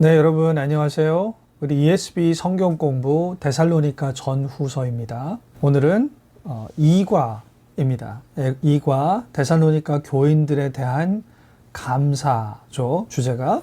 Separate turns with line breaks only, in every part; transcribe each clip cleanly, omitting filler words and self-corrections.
네, 여러분 안녕하세요. 우리 ESB 성경 공부 데살로니가 전후서입니다. 오늘은 2과입니다. 2과 데살로니가 교인들에 대한 감사죠. 주제가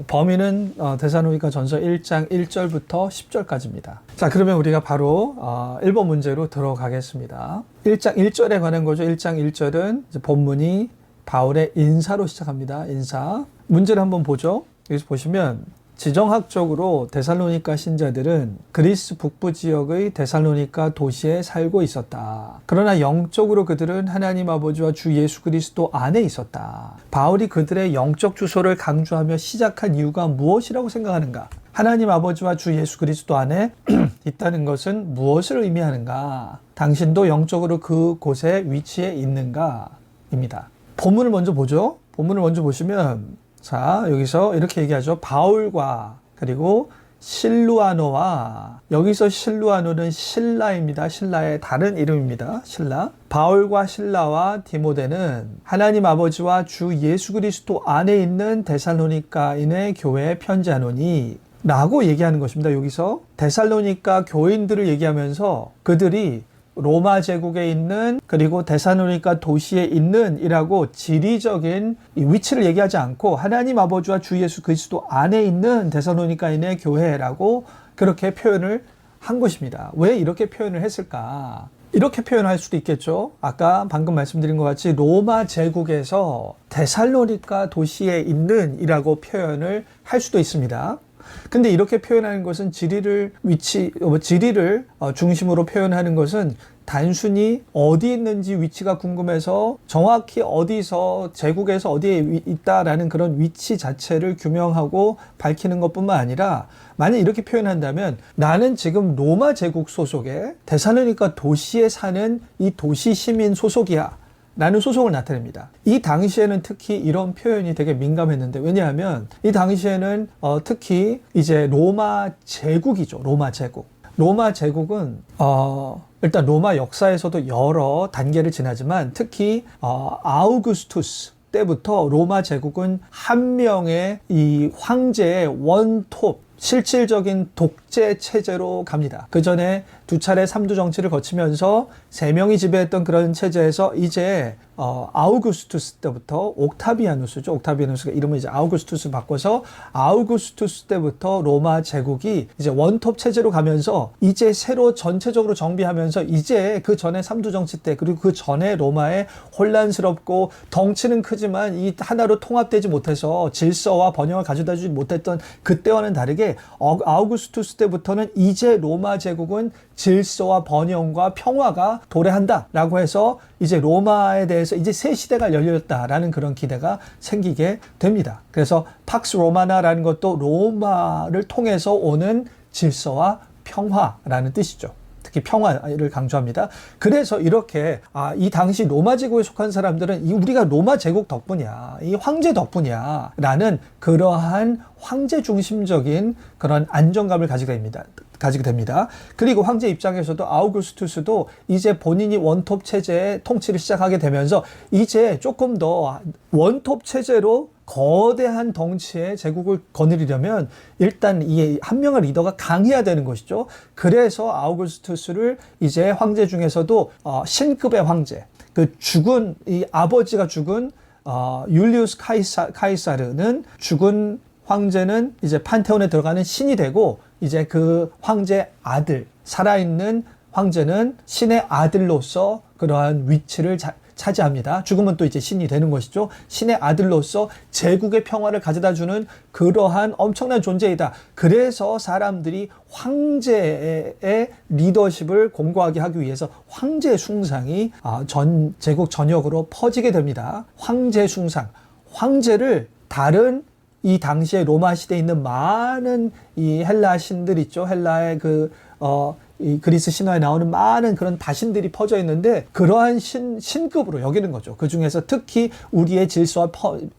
범위는 데살로니가 전서 1장 1절부터 10절까지입니다. 자, 그러면 우리가 바로 1번 문제로 들어가겠습니다. 1장 1절에 관한 거죠. 1장 1절은 이제 본문이 바울의 인사로 시작합니다. 인사. 문제를 한번 보죠. 여기서 보시면 지정학적으로 데살로니가 신자들은 그리스 북부 지역의 데살로니가 도시에 살고 있었다. 그러나 영적으로 그들은 하나님 아버지와 주 예수 그리스도 안에 있었다. 바울이 그들의 영적 주소를 강조하며 시작한 이유가 무엇이라고 생각하는가? 하나님 아버지와 주 예수 그리스도 안에 있다는 것은 무엇을 의미하는가? 당신도 영적으로 그곳에 위치해 있는가? 입니다. 본문을 먼저 보죠. 본문을 먼저 보시면 자, 여기서 이렇게 얘기하죠. 바울과 그리고 실루아노와, 여기서 실루아노는 신라입니다. 신라의 다른 이름입니다. 신라. 바울과 신라와 디모데는 하나님 아버지와 주 예수 그리스도 안에 있는 데살로니가인의 교회에 편지하노니 라고 얘기하는 것입니다. 여기서 데살로니가 교인들을 얘기하면서 그들이 로마 제국에 있는 그리고 데살로니가 도시에 있는 이라고 지리적인 위치를 얘기하지 않고 하나님 아버지와 주 예수 그리스도 안에 있는 데살로니가인의 교회라고 그렇게 표현을 한 것입니다. 왜 이렇게 표현을 했을까? 이렇게 표현할 수도 있겠죠. 아까 방금 말씀드린 것 같이 로마 제국에서 데살로니가 도시에 있는 이라고 표현을 할 수도 있습니다. 근데 이렇게 표현하는 것은 지리를 중심으로 표현하는 것은 단순히 어디 있는지 위치가 궁금해서 정확히 어디서 제국에서 어디에 있다라는 그런 위치 자체를 규명하고 밝히는 것뿐만 아니라 만약 이렇게 표현한다면 나는 지금 로마 제국 소속의 데살로니가 도시에 사는 이 도시 시민 소속이야 라는 소속을 나타냅니다. 이 당시에는 특히 이런 표현이 되게 민감했는데, 왜냐하면 이 당시에는 특히 이제 로마 제국이죠. 로마 제국. 로마 제국은 일단 로마 역사에서도 여러 단계를 지나지만 특히 아우구스투스 때부터 로마 제국은 한 명의 이 황제의 원톱 실질적인 독재 체제로 갑니다. 그 전에 두 차례 삼두 정치를 거치면서 세 명이 지배했던 그런 체제에서 이제 아우구스투스 때부터 옥타비아누스죠. 옥타비아누스가 이름을 이제 아우구스투스 바꿔서 아우구스투스 때부터 로마 제국이 이제 원톱 체제로 가면서 이제 새로 전체적으로 정비하면서 이제 그 전에 삼두 정치 때 그리고 그 전에 로마의 혼란스럽고 덩치는 크지만 이 하나로 통합되지 못해서 질서와 번영을 가져다 주지 못했던 그때와는 다르게 아우구스투스 때부터는 이제 로마 제국은 질서와 번영과 평화가 도래한다 라고 해서 이제 로마에 대해서 이제 새 시대가 열렸다라는 그런 기대가 생기게 됩니다. 그래서 팍스 로마나라는 것도 로마를 통해서 오는 질서와 평화라는 뜻이죠. 특히 평화를 강조합니다. 그래서 이렇게 이 당시 로마 제국에 속한 사람들은 우리가 로마 제국 덕분이야, 이 황제 덕분이야 라는 그러한 황제 중심적인 그런 안정감을 가지게 됩니다. 그리고 황제 입장에서도 아우구스투스도 이제 본인이 원톱 체제의 통치를 시작하게 되면서 이제 조금 더 원톱 체제로 거대한 덩치의 제국을 거느리려면 일단 이 한 명의 리더가 강해야 되는 것이죠. 그래서 아우구스투스를 이제 황제 중에서도 신급의 황제, 그 죽은 이 아버지가 죽은 율리우스 카이사르는 죽은 황제는 이제 판테온에 들어가는 신이 되고 이제 그 황제 아들, 살아있는 황제는 신의 아들로서 그러한 위치를 차지합니다. 죽으면 또 이제 신이 되는 것이죠. 신의 아들로서 제국의 평화를 가져다주는 그러한 엄청난 존재이다. 그래서 사람들이 황제의 리더십을 공고하게 하기 위해서 황제 숭상이 전 제국 전역으로 퍼지게 됩니다. 황제 숭상. 황제를 다른 이 당시에 로마 시대에 있는 많은 이 헬라 신들 있죠. 헬라의 이 그리스 신화에 나오는 많은 그런 다신들이 퍼져 있는데 그러한 신급으로 여기는 거죠. 그 중에서 특히 우리의 질서와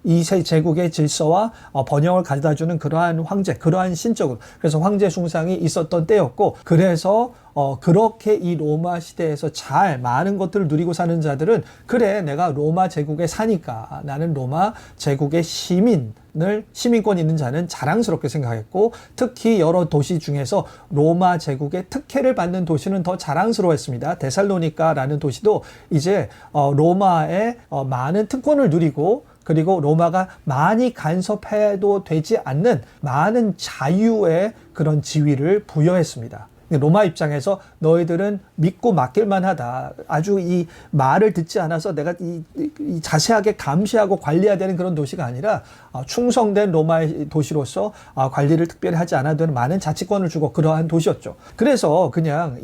이 제국의 질서와 번영을 가져다주는 그러한 황제, 그러한 신적으로. 그래서 황제 숭상이 있었던 때였고, 그래서 그렇게 이 로마 시대에서 잘 많은 것들을 누리고 사는 자들은 그래, 내가 로마 제국에 사니까 나는 로마 제국의 시민, 시민권 있는 자는 자랑스럽게 생각했고, 특히 여러 도시 중에서 로마 제국의 특혜를 받는 도시는 더 자랑스러워했습니다. 데살로니카라는 도시도 이제 로마의 많은 특권을 누리고, 그리고 로마가 많이 간섭해도 되지 않는 많은 자유의 그런 지위를 부여했습니다. 로마 입장에서 너희들은 믿고 맡길만 하다. 아주 이 말을 듣지 않아서 내가 이 자세하게 감시하고 관리해야 되는 그런 도시가 아니라 충성된 로마의 도시로서 관리를 특별히 하지 않아도 되는 많은 자치권을 주고 그러한 도시였죠. 그래서 그냥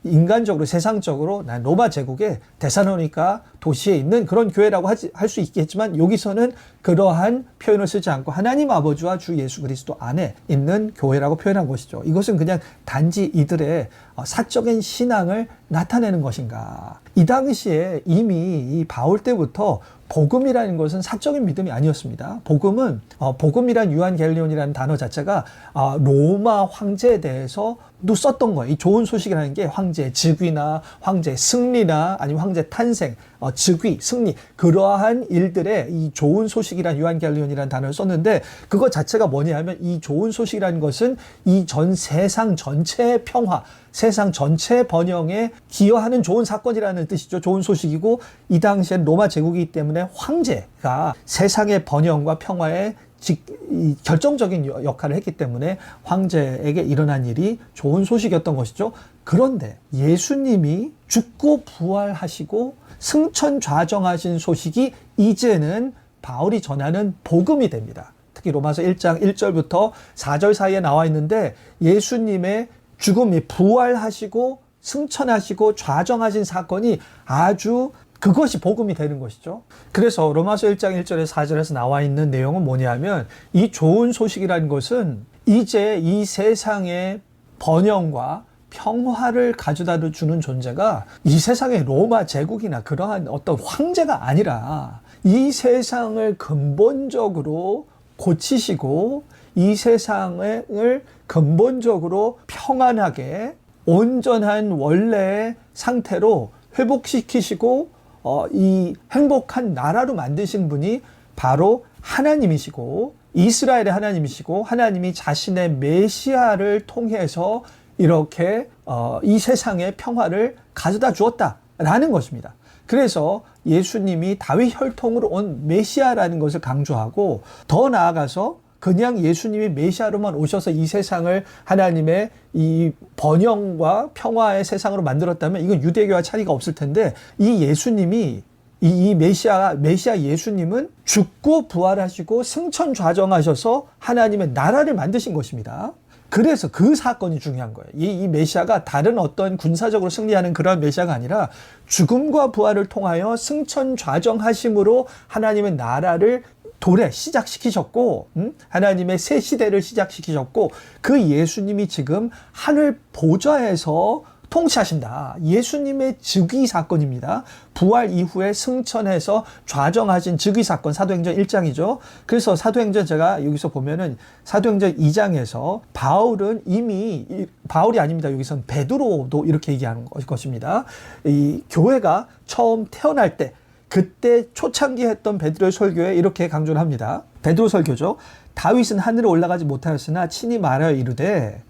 인간적으로 세상적으로 난 로마 제국의 데살로니가 도시에 있는 그런 교회라고 할 수 있겠지만, 여기서는 그러한 표현을 쓰지 않고 하나님 아버지와 주 예수 그리스도 안에 있는 교회라고 표현한 것이죠. 이것은 그냥 단지 이들의 사적인 신앙을 나타내는 것인가. 이 당시에 이미 이 바울 때부터 복음이라는 것은 사적인 믿음이 아니었습니다. 복음이란 유한겔리온이라는 단어 자체가 로마 황제에 대해서도 썼던 거예요. 이 좋은 소식이라는 게 황제의 즉위나 황제의 승리나 아니면 황제 탄생, 즉위, 승리, 그러한 일들의 이 좋은 소식이란 유한겔리온이라는 단어를 썼는데, 그것 자체가 뭐냐 하면 이 좋은 소식이라는 것은 이 전 세상 전체의 평화, 세상 전체 번영에 기여하는 좋은 사건이라는 뜻이죠. 좋은 소식이고, 이 당시엔 로마 제국이기 때문에 황제가 세상의 번영과 평화에 결정적인 역할을 했기 때문에 황제에게 일어난 일이 좋은 소식이었던 것이죠. 그런데 예수님이 죽고 부활하시고 승천좌정하신 소식이 이제는 바울이 전하는 복음이 됩니다. 특히 로마서 1장 1절부터 4절 사이에 나와 있는데, 예수님의 죽음이 부활하시고 승천하시고 좌정하신 사건이 아주 그것이 복음이 되는 것이죠. 그래서 로마서 1장 1절에 4절에서 나와 있는 내용은 뭐냐면, 이 좋은 소식이라는 것은 이제 이 세상의 번영과 평화를 가져다 주는 존재가 이 세상의 로마 제국이나 그러한 어떤 황제가 아니라 이 세상을 근본적으로 고치시고 이 세상을 근본적으로 평안하게 온전한 원래의 상태로 회복시키시고 이 행복한 나라로 만드신 분이 바로 하나님이시고 이스라엘의 하나님이시고, 하나님이 자신의 메시아를 통해서 이렇게 이 세상의 평화를 가져다 주었다라는 것입니다. 그래서 예수님이 다윗 혈통으로 온 메시아라는 것을 강조하고, 더 나아가서 그냥 예수님이 메시아로만 오셔서 이 세상을 하나님의 이 번영과 평화의 세상으로 만들었다면 이건 유대교와 차이가 없을 텐데, 이 예수님이 이 메시아 예수님은 죽고 부활하시고 승천좌정하셔서 하나님의 나라를 만드신 것입니다. 그래서 그 사건이 중요한 거예요. 이 메시아가 다른 어떤 군사적으로 승리하는 그런 메시아가 아니라 죽음과 부활을 통하여 승천좌정하심으로 하나님의 나라를 시작시키셨고, 하나님의 새 시대를 시작시키셨고, 그 예수님이 지금 하늘 보좌에서 통치하신다. 예수님의 즉위 사건입니다. 부활 이후에 승천해서 좌정하신 즉위 사건, 사도행전 1장이죠. 그래서 사도행전 제가 여기서 보면은 사도행전 2장에서 바울이 아닙니다. 여기서는 베드로도 이렇게 얘기하는 것입니다. 이 교회가 처음 태어날 때, 그때 초창기 했던 베드로의 설교에 이렇게 강조를 합니다. 베드로 설교죠. 다윗은 하늘에 올라가지 못하였으나 친히 말하여 이르되,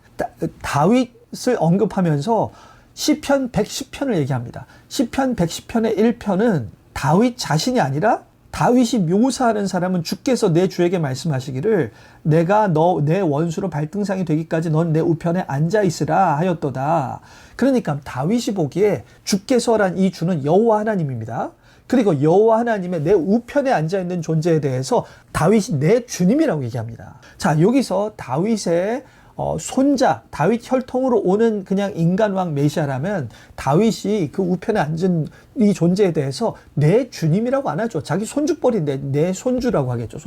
다윗을 언급하면서 시편 110편을 얘기합니다. 시편 110편의 1편은 다윗 자신이 아니라 다윗이 묘사하는 사람은 주께서 내 주에게 말씀하시기를 내가 내 원수로 발등상이 되기까지 넌 내 우편에 앉아있으라 하였도다. 그러니까 다윗이 보기에 주께서란 이 주는 여호와 하나님입니다. 그리고 여호와 하나님의 내 우편에 앉아있는 존재에 대해서 다윗이 내 주님이라고 얘기합니다. 자, 여기서 다윗의 손자, 다윗 혈통으로 오는 그냥 인간왕 메시아라면 다윗이 그 우편에 앉은 이 존재에 대해서 내 주님이라고 안 하죠. 자기 손주뻘인데 내 손주라고 하겠죠.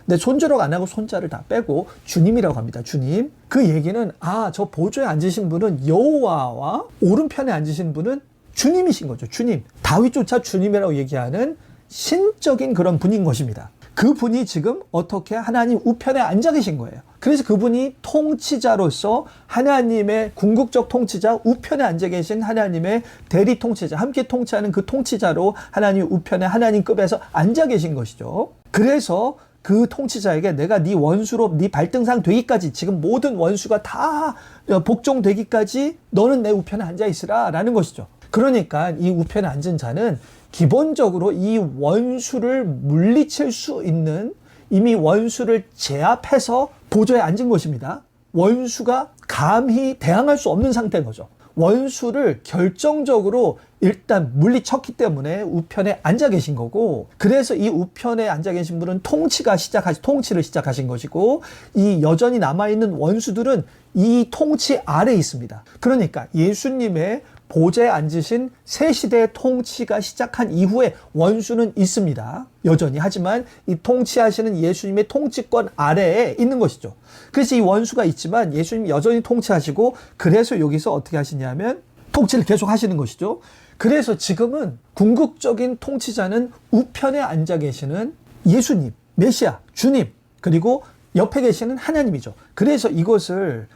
내 손주라고 안 하고 손자를 다 빼고 주님이라고 합니다. 주님. 그 얘기는 저 보좌에 앉으신 분은 여호와와 오른편에 앉으신 분은 주님이신 거죠. 주님. 다윗조차 주님이라고 얘기하는 신적인 그런 분인 것입니다. 그 분이 지금 어떻게 하나님 우편에 앉아 계신 거예요. 그래서 그분이 통치자로서 하나님의 궁극적 통치자, 우편에 앉아 계신 하나님의 대리 통치자, 함께 통치하는 그 통치자로 하나님 우편에 하나님급에서 앉아 계신 것이죠. 그래서 그 통치자에게 내가 네 원수로 네 발등상 되기까지, 지금 모든 원수가 다 복종되기까지 너는 내 우편에 앉아 있으라 라는 것이죠. 그러니까 이 우편에 앉은 자는 기본적으로 이 원수를 물리칠 수 있는, 이미 원수를 제압해서 보좌에 앉은 것입니다. 원수가 감히 대항할 수 없는 상태인 거죠. 원수를 결정적으로 일단 물리쳤기 때문에 우편에 앉아 계신 거고, 그래서 이 우편에 앉아 계신 분은 통치를 시작하신 것이고, 이 여전히 남아있는 원수들은 이 통치 아래에 있습니다. 그러니까 예수님의 보좌에 앉으신 새 시대의 통치가 시작한 이후에 원수는 있습니다. 여전히. 하지만 이 통치하시는 예수님의 통치권 아래에 있는 것이죠. 그래서 이 원수가 있지만 예수님이 여전히 통치하시고, 그래서 여기서 어떻게 하시냐면 통치를 계속 하시는 것이죠. 그래서 지금은 궁극적인 통치자는 우편에 앉아 계시는 예수님, 메시아, 주님, 그리고 옆에 계시는 하나님이죠. 그래서 이것을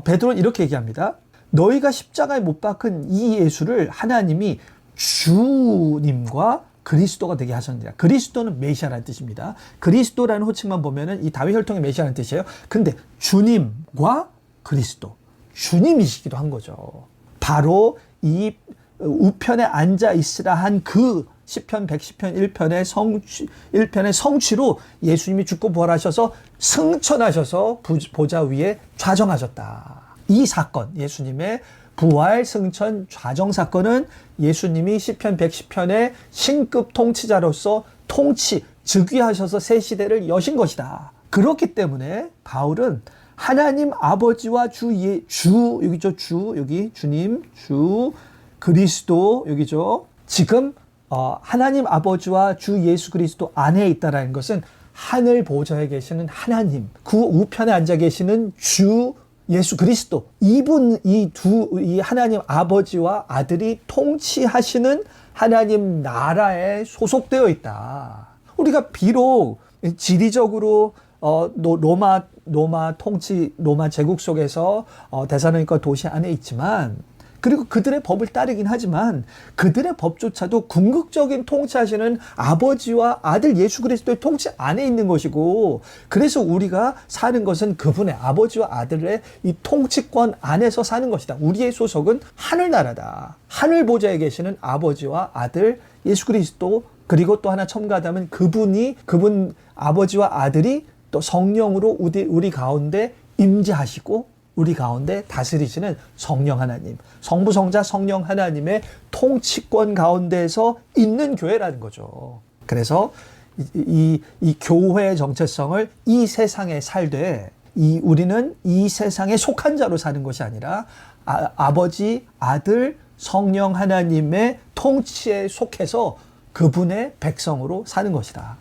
베드로는 이렇게 얘기합니다. 너희가 십자가에 못 박은 이 예수를 하나님이 주님과 그리스도가 되게 하셨느니라. 그리스도는 메시아라는 뜻입니다. 그리스도라는 호칭만 보면은 이 다윗 혈통의 메시아라는 뜻이에요. 근데 주님과 그리스도, 주님이시기도 한 거죠. 바로 이 우편에 앉아 있으라 한 그 시편 110편 1편의 성취로 예수님이 죽고 부활하셔서 승천하셔서 보좌 위에 좌정하셨다. 이 사건, 예수님의 부활, 승천, 좌정 사건은 예수님이 시편 110편의 신급 통치자로서 즉위하셔서 새 시대를 여신 것이다. 그렇기 때문에 바울은 하나님 아버지와 여기죠, 여기 주님, 주 그리스도, 여기죠. 지금 하나님 아버지와 주 예수 그리스도 안에 있다라는 것은 하늘 보좌에 계시는 하나님, 그 우편에 앉아 계시는 주 예수 그리스도, 이 하나님 아버지와 아들이 통치하시는 하나님 나라에 소속되어 있다. 우리가 비록 지리적으로 로마 제국 속에서 데살로니가 도시 안에 있지만, 그리고 그들의 법을 따르긴 하지만 그들의 법조차도 궁극적인 통치하시는 아버지와 아들 예수 그리스도의 통치 안에 있는 것이고, 그래서 우리가 사는 것은 그분의 아버지와 아들의 이 통치권 안에서 사는 것이다. 우리의 소속은 하늘나라다. 하늘 보좌에 계시는 아버지와 아들 예수 그리스도, 그리고 또 하나 첨가하다면 그분 아버지와 아들이 또 성령으로 우리 가운데 임재하시고 우리 가운데 다스리시는 성령 하나님, 성부 성자 성령 하나님의 통치권 가운데서 있는 교회라는 거죠. 그래서 이 교회의 정체성을 이 세상에 살되, 우리는 이 세상에 속한 자로 사는 것이 아니라 아버지, 아들, 성령 하나님의 통치에 속해서 그분의 백성으로 사는 것이다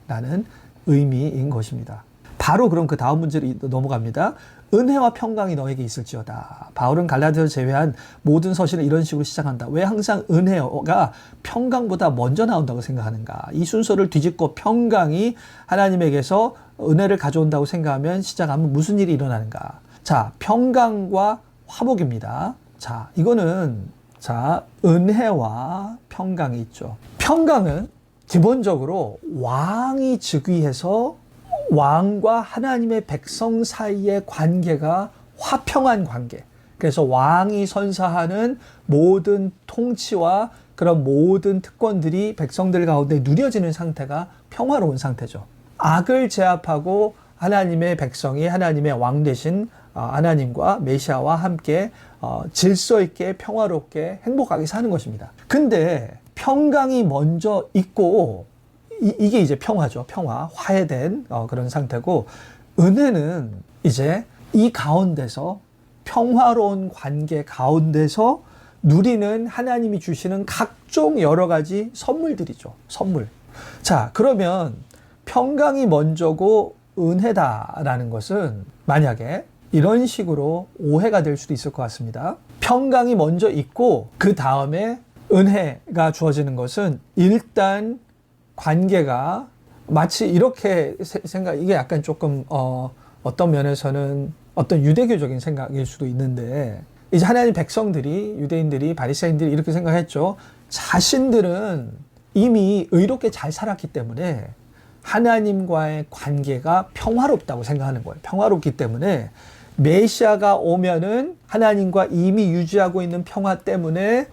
라는 의미인 것입니다. 바로 그럼 그 다음 문제로 넘어갑니다. 은혜와 평강이 너에게 있을지어다. 바울은 갈라디아서 제외한 모든 서신을 이런 식으로 시작한다. 왜 항상 은혜가 평강보다 먼저 나온다고 생각하는가? 이 순서를 뒤집고 평강이 하나님에게서 은혜를 가져온다고 생각하면 시작하면 무슨 일이 일어나는가? 자, 평강과 화목입니다. 자, 이거는 은혜와 평강이 있죠. 평강은 기본적으로 왕이 즉위해서 왕과 하나님의 백성 사이의 관계가 화평한 관계. 그래서 왕이 선사하는 모든 통치와 그런 모든 특권들이 백성들 가운데 누려지는 상태가 평화로운 상태죠. 악을 제압하고 하나님의 백성이 하나님의 왕 되신 하나님과 메시아와 함께 질서 있게 평화롭게 행복하게 사는 것입니다. 근데 평강이 먼저 있고, 이게 이제 평화죠. 화해된 그런 상태고, 은혜는 이제 이 가운데서 평화로운 관계 가운데서 누리는 하나님이 주시는 각종 여러 가지 선물들이죠. 선물. 자, 그러면 평강이 먼저고 은혜다라는 것은 만약에 이런 식으로 오해가 될 수도 있을 것 같습니다. 평강이 먼저 있고 그 다음에 은혜가 주어지는 것은 일단 관계가 마치 이렇게 이게 약간 조금 어떤 면에서는 어떤 유대교적인 생각일 수도 있는데, 이제 하나님 백성들이, 유대인들이, 바리새인들이 이렇게 생각했죠. 자신들은 이미 의롭게 잘 살았기 때문에 하나님과의 관계가 평화롭다고 생각하는 거예요. 평화롭기 때문에 메시아가 오면은 하나님과 이미 유지하고 있는 평화 때문에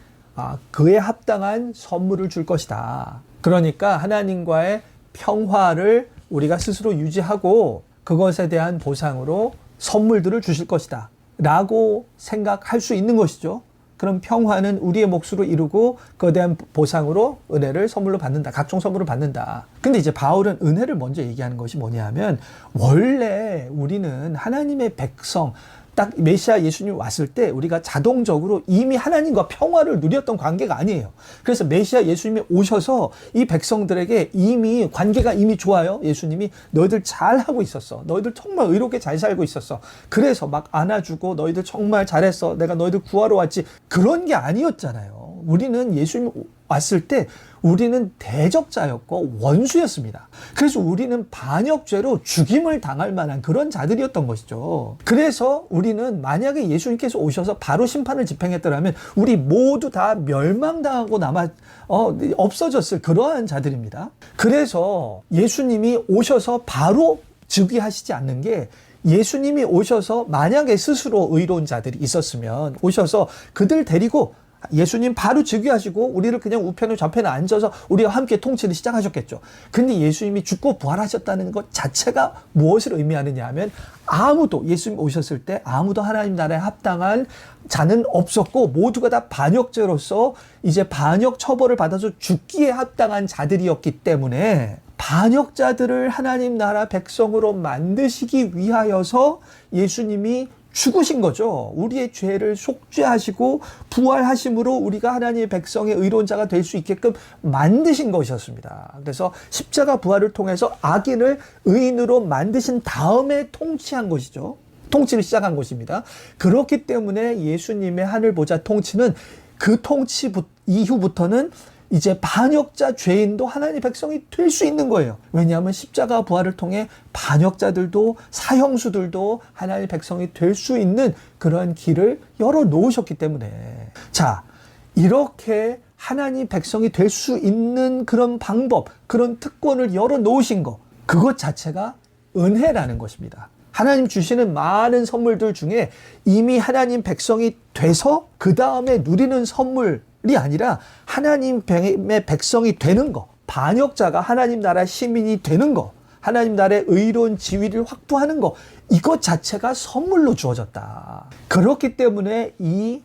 그에 합당한 선물을 줄 것이다. 그러니까 하나님과의 평화를 우리가 스스로 유지하고 그것에 대한 보상으로 선물들을 주실 것이다 라고 생각할 수 있는 것이죠. 그럼 평화는 우리의 몫으로 이루고 그에 대한 보상으로 은혜를 선물로 받는다. 각종 선물을 받는다. 근데 이제 바울은 은혜를 먼저 얘기하는 것이 뭐냐면 원래 우리는 하나님의 백성, 딱 메시아 예수님 왔을 때 우리가 자동적으로 이미 하나님과 평화를 누렸던 관계가 아니에요. 그래서 메시아 예수님이 오셔서 이 백성들에게 이미 관계가 이미 좋아요. 예수님이 너희들 잘하고 있었어. 너희들 정말 의롭게 잘 살고 있었어. 그래서 막 안아주고 너희들 정말 잘했어. 내가 너희들 구하러 왔지. 그런 게 아니었잖아요. 우리는 예수님 왔을 때 우리는 대적자였고 원수였습니다. 그래서 우리는 반역죄로 죽임을 당할 만한 그런 자들이었던 것이죠. 그래서 우리는 만약에 예수님께서 오셔서 바로 심판을 집행했더라면 우리 모두 다 멸망당하고 없어졌을 그러한 자들입니다. 그래서 예수님이 오셔서 바로 즉위하시지 않는 게 예수님이 오셔서 만약에 스스로 의로운 자들이 있었으면 오셔서 그들 데리고 예수님 바로 즉위하시고 우리를 그냥 우편에 좌편에 앉아서 우리와 함께 통치를 시작하셨겠죠. 근데 예수님이 죽고 부활하셨다는 것 자체가 무엇을 의미하느냐 하면 아무도 예수님 오셨을 때 아무도 하나님 나라에 합당한 자는 없었고 모두가 다 반역죄로서 이제 반역 처벌을 받아서 죽기에 합당한 자들이었기 때문에 반역자들을 하나님 나라 백성으로 만드시기 위하여서 예수님이 죽으신 거죠. 우리의 죄를 속죄하시고 부활하심으로 우리가 하나님의 백성의 의로운 자가 될 수 있게끔 만드신 것이었습니다. 그래서 십자가 부활을 통해서 악인을 의인으로 만드신 다음에 통치한 것이죠. 통치를 시작한 것입니다. 그렇기 때문에 예수님의 하늘 보좌 통치는 그 통치 이후부터는 이제 반역자 죄인도 하나님의 백성이 될 수 있는 거예요. 왜냐하면 십자가 부활을 통해 반역자들도 사형수들도 하나님의 백성이 될 수 있는 그런 길을 열어놓으셨기 때문에 자, 이렇게 하나님 백성이 될 수 있는 그런 방법, 그런 특권을 열어놓으신 것, 그것 자체가 은혜라는 것입니다. 하나님 주시는 많은 선물들 중에 이미 하나님 백성이 돼서 그 다음에 누리는 선물이 아니라 하나님의 백성이 되는 거, 반역자가 하나님 나라 시민이 되는 거, 하나님 나라의 의로운 지위를 확보하는 거, 이것 자체가 선물로 주어졌다. 그렇기 때문에 이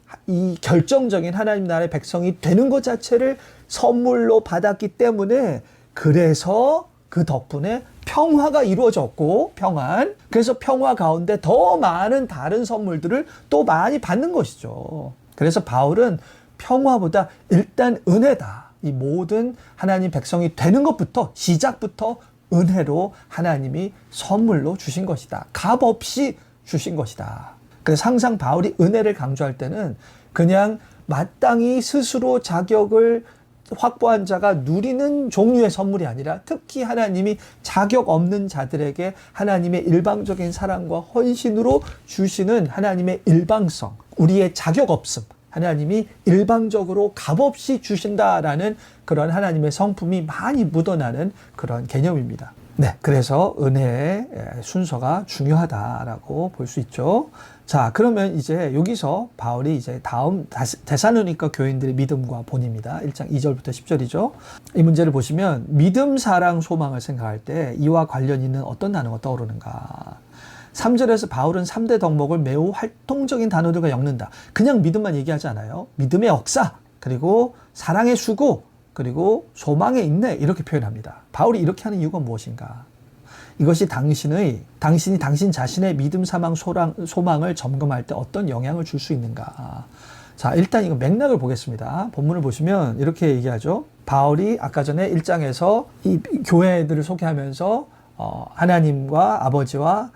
결정적인 하나님 나라의 백성이 되는 것 자체를 선물로 받았기 때문에 그래서 그 덕분에 평화가 이루어졌고 평안, 그래서 평화 가운데 더 많은 다른 선물들을 또 많이 받는 것이죠. 그래서 바울은 평화보다 일단 은혜다. 이 모든 하나님 백성이 되는 것부터 시작부터 은혜로 하나님이 선물로 주신 것이다. 값 없이 주신 것이다. 그래서 항상 바울이 은혜를 강조할 때는 그냥 마땅히 스스로 자격을 확보한 자가 누리는 종류의 선물이 아니라 특히 하나님이 자격 없는 자들에게 하나님의 일방적인 사랑과 헌신으로 주시는 하나님의 일방성, 우리의 자격 없음, 하나님이 일방적으로 값없이 주신다라는 그런 하나님의 성품이 많이 묻어나는 그런 개념입니다. 네, 그래서 은혜의 순서가 중요하다라고 볼 수 있죠. 자, 그러면 이제 여기서 바울이 이제 다음 데살로니가 교인들의 믿음과 본입니다. 1장 2절부터 10절이죠. 이 문제를 보시면 믿음, 사랑, 소망을 생각할 때 이와 관련 있는 어떤 단어가 떠오르는가? 3절에서 바울은 3대 덕목을 매우 활동적인 단어들과 엮는다. 그냥 믿음만 얘기하지 않아요. 믿음의 역사, 그리고 사랑의 수고, 그리고 소망의 인내, 이렇게 표현합니다. 바울이 이렇게 하는 이유가 무엇인가? 이것이 당신이 당신 자신의 믿음, 사망, 소망을 점검할 때 어떤 영향을 줄 수 있는가? 자, 일단 이거 맥락을 보겠습니다. 본문을 보시면 이렇게 얘기하죠. 바울이 아까 전에 1장에서 이 교회들을 소개하면서 하나님과 아버지와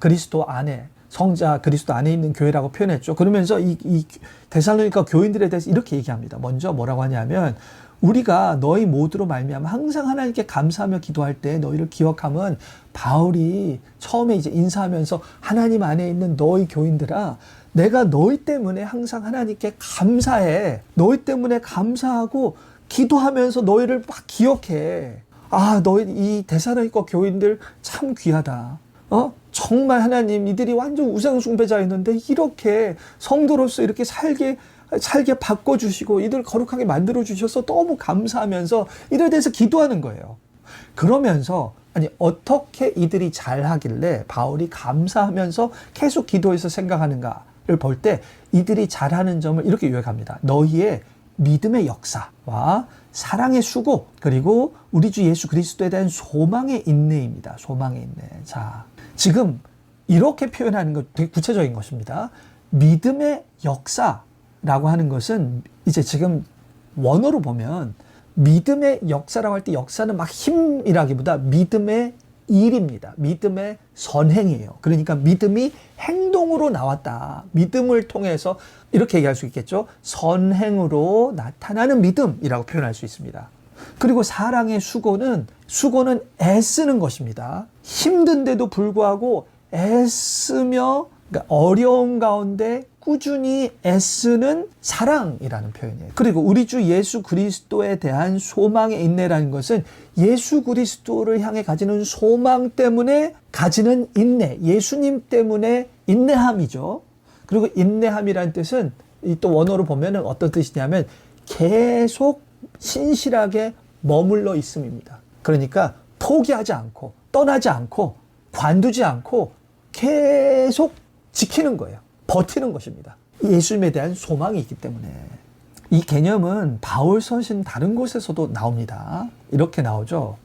그리스도 안에, 성자 그리스도 안에 있는 교회라고 표현했죠. 그러면서 이 데살로니가 교인들에 대해서 이렇게 얘기합니다. 먼저 뭐라고 하냐면 우리가 너희 모두로 말미암아 항상 하나님께 감사하며 기도할 때 너희를 기억하면, 바울이 처음에 이제 인사하면서 하나님 안에 있는 너희 교인들아, 내가 너희 때문에 항상 하나님께 감사해. 너희 때문에 감사하고 기도하면서 너희를 막 기억해. 너 이 데살로니가 교인들 참 귀하다. 정말 하나님 이들이 완전 우상 숭배자였는데 이렇게 성도로서 이렇게 살게 바꿔주시고 이들 거룩하게 만들어주셔서 너무 감사하면서 이들에 대해서 기도하는 거예요. 그러면서 어떻게 이들이 잘하길래 바울이 감사하면서 계속 기도해서 생각하는가를 볼 때 이들이 잘하는 점을 이렇게 요약합니다. 너희의 믿음의 역사와 사랑의 수고, 그리고 우리 주 예수 그리스도에 대한 소망의 인내입니다. 소망의 인내. 자, 지금 이렇게 표현하는 것 되게 구체적인 것입니다. 믿음의 역사라고 하는 것은 이제 지금 원어로 보면 믿음의 역사라고 할 때 역사는 막 힘이라기보다 믿음의 일입니다. 믿음의 선행이에요. 그러니까 믿음이 행동으로 나왔다. 믿음을 통해서 이렇게 얘기할 수 있겠죠. 선행으로 나타나는 믿음이라고 표현할 수 있습니다. 그리고 사랑의 수고는 애쓰는 것입니다. 힘든데도 불구하고 애쓰며, 그러니까 어려운 가운데 꾸준히 애쓰는 사랑이라는 표현이에요. 그리고 우리 주 예수 그리스도에 대한 소망의 인내라는 것은 예수 그리스도를 향해 가지는 소망 때문에 가지는 인내, 예수님 때문에 인내함이죠. 그리고 인내함이라는 뜻은 또 원어로 보면은 어떤 뜻이냐면 계속 신실하게 머물러 있음입니다. 그러니까 포기하지 않고 떠나지 않고 관두지 않고 계속 지키는 거예요. 버티는 것입니다. 예수님에 대한 소망이 있기 때문에. 이 개념은 바울 서신 다른 곳에서도 나옵니다. 이렇게 나오죠.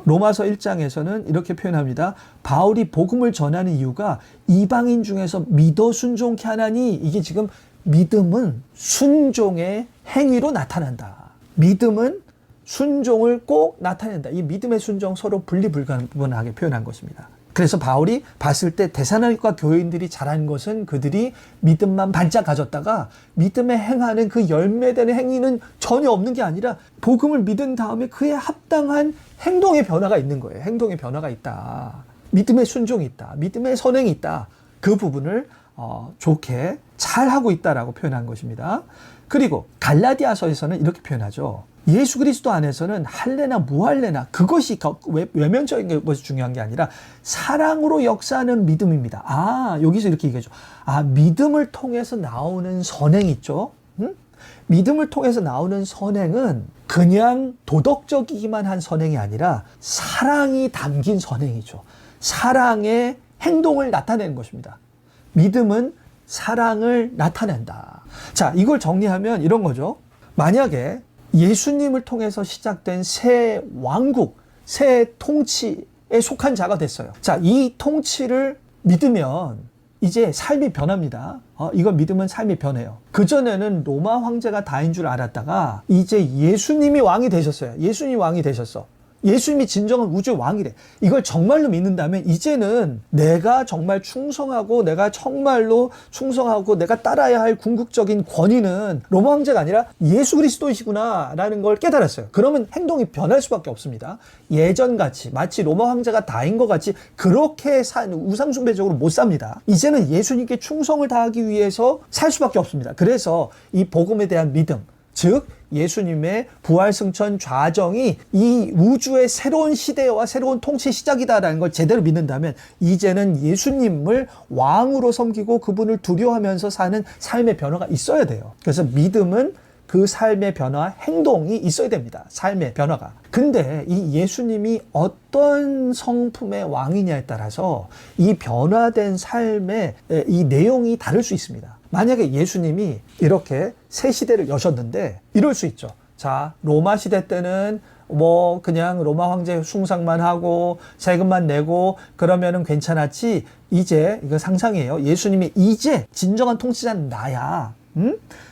로마서 1장에서는 이렇게 표현합니다. 바울이 복음을 전하는 이유가 이방인 중에서 믿어 순종케 하나니, 이게 지금 믿음은 순종의 행위로 나타난다. 믿음은 순종을 꼭 나타낸다. 이 믿음의 순종 서로 분리불가능하게 표현한 것입니다. 그래서 바울이 봤을 때 데살로니가 교인들이 잘한 것은 그들이 믿음만 반짝 가졌다가 믿음에 행하는 그 열매되는 행위는 전혀 없는 게 아니라 복음을 믿은 다음에 그에 합당한 행동의 변화가 있는 거예요. 행동의 변화가 있다. 믿음의 순종이 있다. 믿음의 선행이 있다. 그 부분을 좋게 잘하고 있다라고 표현한 것입니다. 그리고 갈라디아서에서는 이렇게 표현하죠. 예수 그리스도 안에서는 할례나 무할례나 그것이 외면적인 것이 중요한 게 아니라 사랑으로 역사하는 믿음입니다. 여기서 이렇게 얘기하죠. 믿음을 통해서 나오는 선행 있죠. 믿음을 통해서 나오는 선행은 그냥 도덕적이기만 한 선행이 아니라 사랑이 담긴 선행이죠. 사랑의 행동을 나타내는 것입니다. 믿음은 사랑을 나타낸다. 자, 이걸 정리하면 이런 거죠. 만약에 예수님을 통해서 시작된 새 왕국, 새 통치에 속한 자가 됐어요. 자, 이 통치를 믿으면 이제 삶이 변합니다. 이걸 믿으면 삶이 변해요. 그전에는 로마 황제가 다인 줄 알았다가 이제 예수님이 왕이 되셨어요. 예수님이 왕이 되셨어. 예수님이 진정한 우주의 왕이래. 이걸 정말로 믿는다면 이제는 내가 정말 충성하고 내가 정말로 충성하고 내가 따라야 할 궁극적인 권위는 로마 황제가 아니라 예수 그리스도이시구나 라는 걸 깨달았어요. 그러면 행동이 변할 수밖에 없습니다. 예전같이 마치 로마 황제가 다인 것 같이 그렇게 우상숭배적으로 못 삽니다. 이제는 예수님께 충성을 다하기 위해서 살 수밖에 없습니다. 그래서 이 복음에 대한 믿음, 즉 예수님의 부활 승천 좌정이 이 우주의 새로운 시대와 새로운 통치 시작이다라는 걸 제대로 믿는다면 이제는 예수님을 왕으로 섬기고 그분을 두려워하면서 사는 삶의 변화가 있어야 돼요. 그래서 믿음은 그 삶의 변화, 행동이 있어야 됩니다. 삶의 변화가. 근데 이 예수님이 어떤 성품의 왕이냐에 따라서 이 변화된 삶의 이 내용이 다를 수 있습니다. 만약에 예수님이 이렇게 새 시대를 여셨는데 이럴 수 있죠. 자, 로마 시대 때는 뭐 그냥 로마 황제 숭상만 하고 세금만 내고 그러면은 괜찮았지. 이제 이거 상상이에요. 예수님이 이제 진정한 통치자는 나야.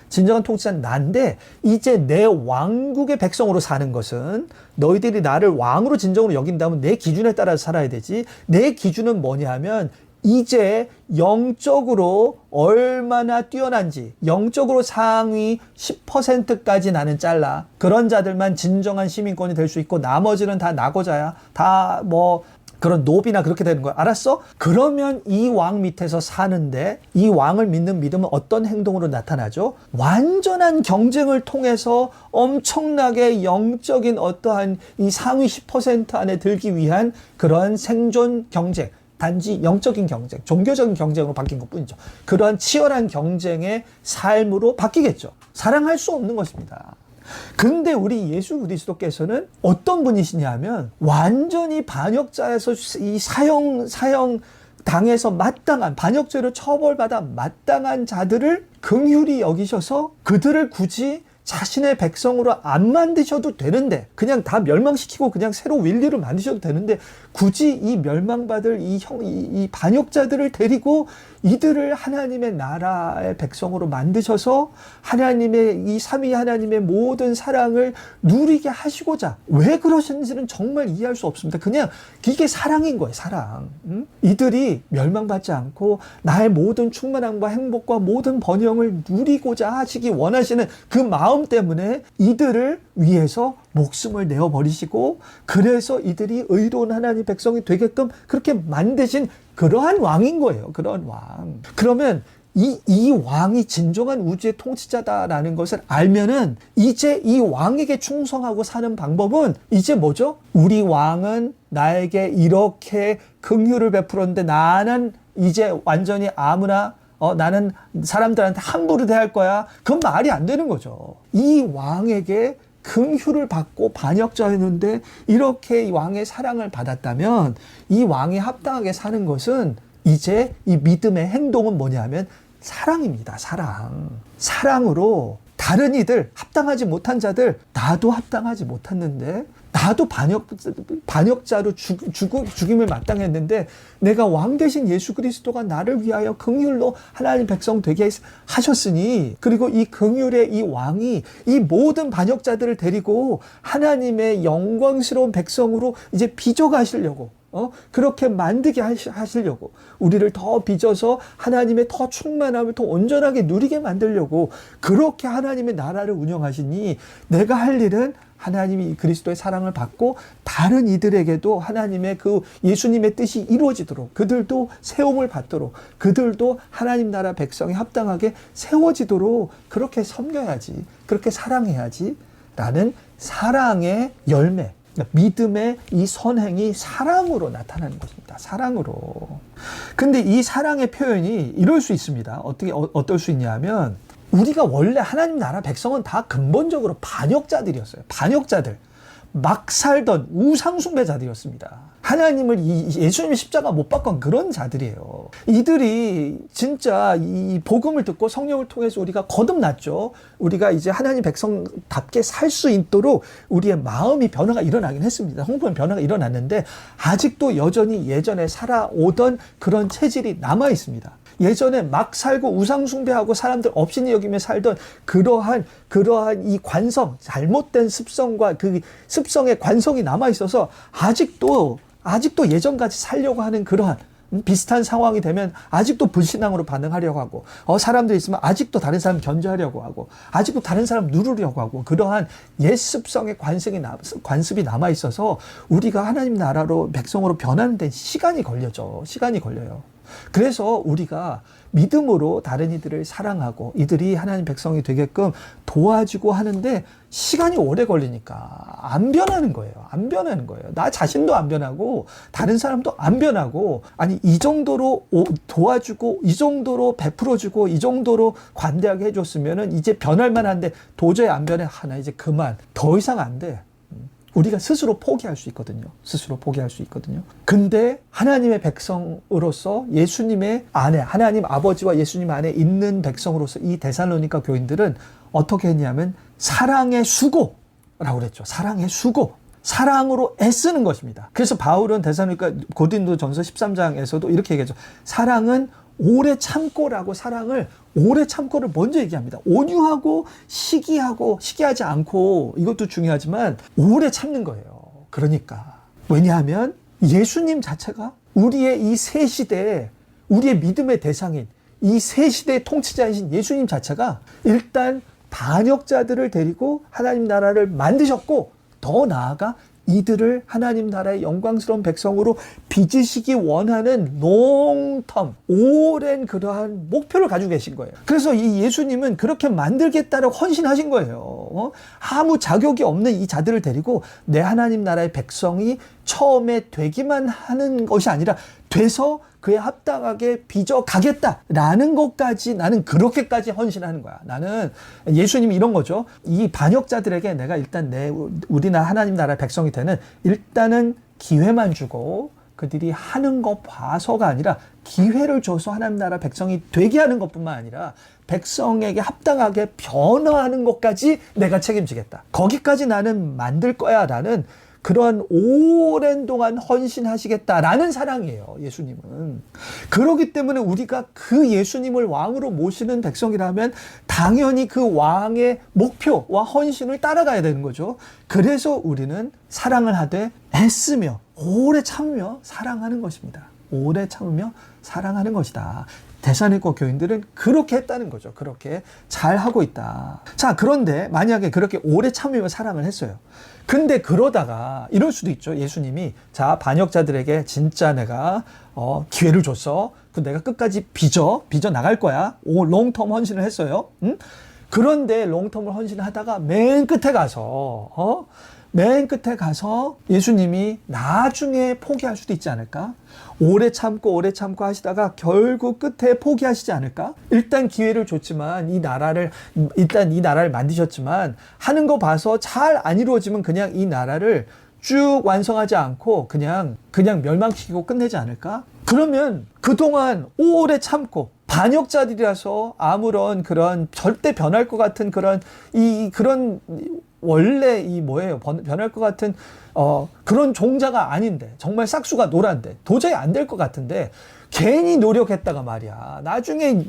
진정한 통치자는 난데 이제 내 왕국의 백성으로 사는 것은 너희들이 나를 왕으로 진정으로 여긴다면 내 기준에 따라서 살아야 되지. 내 기준은 뭐냐 하면 이제 영적으로 얼마나 뛰어난지, 영적으로 상위 10%까지 나는 잘라. 그런 자들만 진정한 시민권이 될 수 있고 나머지는 다 낙오자야. 다 뭐 그런 노비나 그렇게 되는 거야. 알았어? 그러면 이 왕 밑에서 사는데 이 왕을 믿는 믿음은 어떤 행동으로 나타나죠? 완전한 경쟁을 통해서 엄청나게 영적인 어떠한 이 상위 10% 안에 들기 위한 그러한 생존 경쟁, 단지 영적인 경쟁, 종교적인 경쟁으로 바뀐 것뿐이죠. 그러한 치열한 경쟁의 삶으로 바뀌겠죠. 사랑할 수 없는 것입니다. 근데 우리 예수 그리스도께서는 어떤 분이시냐면 완전히 반역자에서 이 사형 당해서 마땅한, 반역죄로 처벌받아 마땅한 자들을 긍휼히 여기셔서 그들을 굳이 자신의 백성으로 안 만드셔도 되는데, 그냥 다 멸망시키고 그냥 새로 윌리를 만드셔도 되는데, 굳이 이 멸망받을 이 반역자들을 데리고 이들을 하나님의 나라의 백성으로 만드셔서 하나님의 이 삼위 하나님의 모든 사랑을 누리게 하시고자, 왜 그러셨는지는 정말 이해할 수 없습니다. 그냥 이게 사랑인 거예요, 사랑. 이들이 멸망받지 않고 나의 모든 충만함과 행복과 모든 번영을 누리고자 하시기 원하시는 그 마음 때문에 이들을 위해서 목숨을 내어버리시고, 그래서 이들이 의로운 하나님 백성이 되게끔 그렇게 만드신 그러한 왕인 거예요. 그러한 왕. 그러면 이 왕이 진정한 우주의 통치자다라는 것을 알면은 이제 이 왕에게 충성하고 사는 방법은 이제 뭐죠? 우리 왕은 나에게 이렇게 긍휼을 베풀었는데 나는 이제 완전히 아무나 나는 사람들한테 함부로 대할 거야. 그건 말이 안 되는 거죠. 이 왕에게 긍휼을 받고 반역자였는데 이렇게 이 왕의 사랑을 받았다면 이 왕이 합당하게 사는 것은 이제 이 믿음의 행동은 뭐냐면 사랑입니다. 사랑. 사랑으로 다른 이들, 합당하지 못한 자들, 나도 합당하지 못했는데, 나도 반역자로 죽임을 마땅했는데 내가 왕 대신 예수 그리스도가 나를 위하여 긍휼로 하나님 백성 되게 하셨으니, 그리고 이 긍휼의 이 왕이 이 모든 반역자들을 데리고 하나님의 영광스러운 백성으로 이제 빚어가시려고, 그렇게 만들게 하시려고, 우리를 더 빚어서 하나님의 더 충만함을 더 온전하게 누리게 만들려고 그렇게 하나님의 나라를 운영하시니, 내가 할 일은 하나님이 그리스도의 사랑을 받고 다른 이들에게도 하나님의 그 예수님의 뜻이 이루어지도록, 그들도 세움을 받도록, 그들도 하나님 나라 백성이 합당하게 세워지도록 그렇게 섬겨야지, 그렇게 사랑해야지 라는 사랑의 열매, 믿음의 이 선행이 사랑으로 나타나는 것입니다. 사랑으로. 근데 이 사랑의 표현이 이럴 수 있습니다. 어떨 수 있냐면, 우리가 원래 하나님 나라 백성은 다 근본적으로 반역자들이었어요. 반역자들. 막 살던 우상숭배자들이었습니다. 하나님을 예수님의 십자가 못 박은 그런 자들이에요. 이들이 진짜 이 복음을 듣고 성령을 통해서 우리가 거듭났죠. 우리가 이제 하나님 백성답게 살 수 있도록 우리의 마음이 변화가 일어나긴 했습니다. 성품의 변화가 일어났는데 아직도 여전히 예전에 살아오던 그런 체질이 남아 있습니다. 예전에 막 살고 우상숭배하고 사람들 업신이 여기며 살던 그러한 이 관성, 잘못된 습성과 그 습성의 관성이 남아 있어서 아직도 예전같이 살려고 하는 그러한 비슷한 상황이 되면 아직도 불신앙으로 반응하려고 하고, 사람들이 있으면 아직도 다른 사람 견제하려고 하고, 아직도 다른 사람 누르려고 하고, 그러한 옛 습성의 관습이 남아 있어서 우리가 하나님 나라로 백성으로 변하는 데 시간이 걸려요. 그래서 우리가 믿음으로 다른 이들을 사랑하고 이들이 하나님 백성이 되게끔 도와주고 하는데 시간이 오래 걸리니까 안 변하는 거예요. 나 자신도 안 변하고 다른 사람도 안 변하고, 아니 이 정도로 도와주고 이 정도로 베풀어주고 이 정도로 관대하게 해줬으면은 이제 변할 만한데 도저히 안 변해. 하나 이제 그만, 더 이상 안 돼. 우리가 스스로 포기할 수 있거든요. 근데 하나님의 백성으로서 예수님의 안에, 하나님 아버지와 예수님 안에 있는 백성으로서 이 데살로니가 교인들은 어떻게 했냐면 사랑의 수고라고 그랬죠. 사랑의 수고. 사랑으로 애쓰는 것입니다. 그래서 바울은 데살로니가 고린도전서 13장에서도 이렇게 얘기하죠. 사랑은 오래 참고라고, 사랑을 오래 참고를 먼저 얘기합니다. 온유하고 시기하지 않고, 이것도 중요하지만 오래 참는 거예요. 그러니까 왜냐하면 예수님 자체가 우리의 이 새 시대에 우리의 믿음의 대상인 이 새 시대의 통치자이신 예수님 자체가 일단 반역자들을 데리고 하나님 나라를 만드셨고, 더 나아가 이들을 하나님 나라의 영광스러운 백성으로 빚으시기 원하는 롱텀, 오랜 그러한 목표를 가지고 계신 거예요. 그래서 이 예수님은 그렇게 만들겠다라고 헌신하신 거예요. 아무 자격이 없는 이 자들을 데리고 내 하나님 나라의 백성이 처음에 되기만 하는 것이 아니라 돼서 그에 합당하게 빚어 가겠다라는 것까지 나는 그렇게까지 헌신하는 거야. 나는 예수님이 이런 거죠. 이 반역자들에게 내가 일단 우리나 하나님 나라의 백성이 되는 일단은 기회만 주고 그들이 하는 거 봐서가 아니라 기회를 줘서 하나님 나라 백성이 되게 하는 것뿐만 아니라 백성에게 합당하게 변화하는 것까지 내가 책임지겠다. 거기까지 나는 만들 거야 라는 그런 오랜 동안 헌신하시겠다라는 사랑이에요, 예수님은. 그렇기 때문에 우리가 그 예수님을 왕으로 모시는 백성이라면 당연히 그 왕의 목표와 헌신을 따라가야 되는 거죠. 그래서 우리는 사랑을 하되 애쓰며 오래 참으며 사랑하는 것입니다. 오래 참으며 사랑하는 것이다. 데살로니가 교인들은 그렇게 했다는 거죠. 그렇게 잘 하고 있다. 자, 그런데 만약에 그렇게 오래 참으며 사랑을 했어요. 근데 그러다가 이럴 수도 있죠. 예수님이 자, 반역자들에게 진짜 내가 기회를 줬어. 그 내가 끝까지 빚어 나갈 거야. 롱텀 헌신을 했어요. 응? 그런데 롱텀을 헌신하다가 맨 끝에 가서 예수님이 나중에 포기할 수도 있지 않을까? 오래 참고 하시다가 결국 끝에 포기하시지 않을까? 일단 기회를 줬지만 이 나라를 만드셨지만 하는 거 봐서 잘 안 이루어지면 그냥 이 나라를 쭉 완성하지 않고 그냥 멸망시키고 끝내지 않을까? 그러면 그동안 오래 참고 반역자들이라서 아무런 그런 절대 변할 것 같은 그런 원래 변할 것 같은 그런 종자가 아닌데 정말 싹수가 노란데 도저히 안 될 것 같은데 괜히 노력했다가 말이야 나중에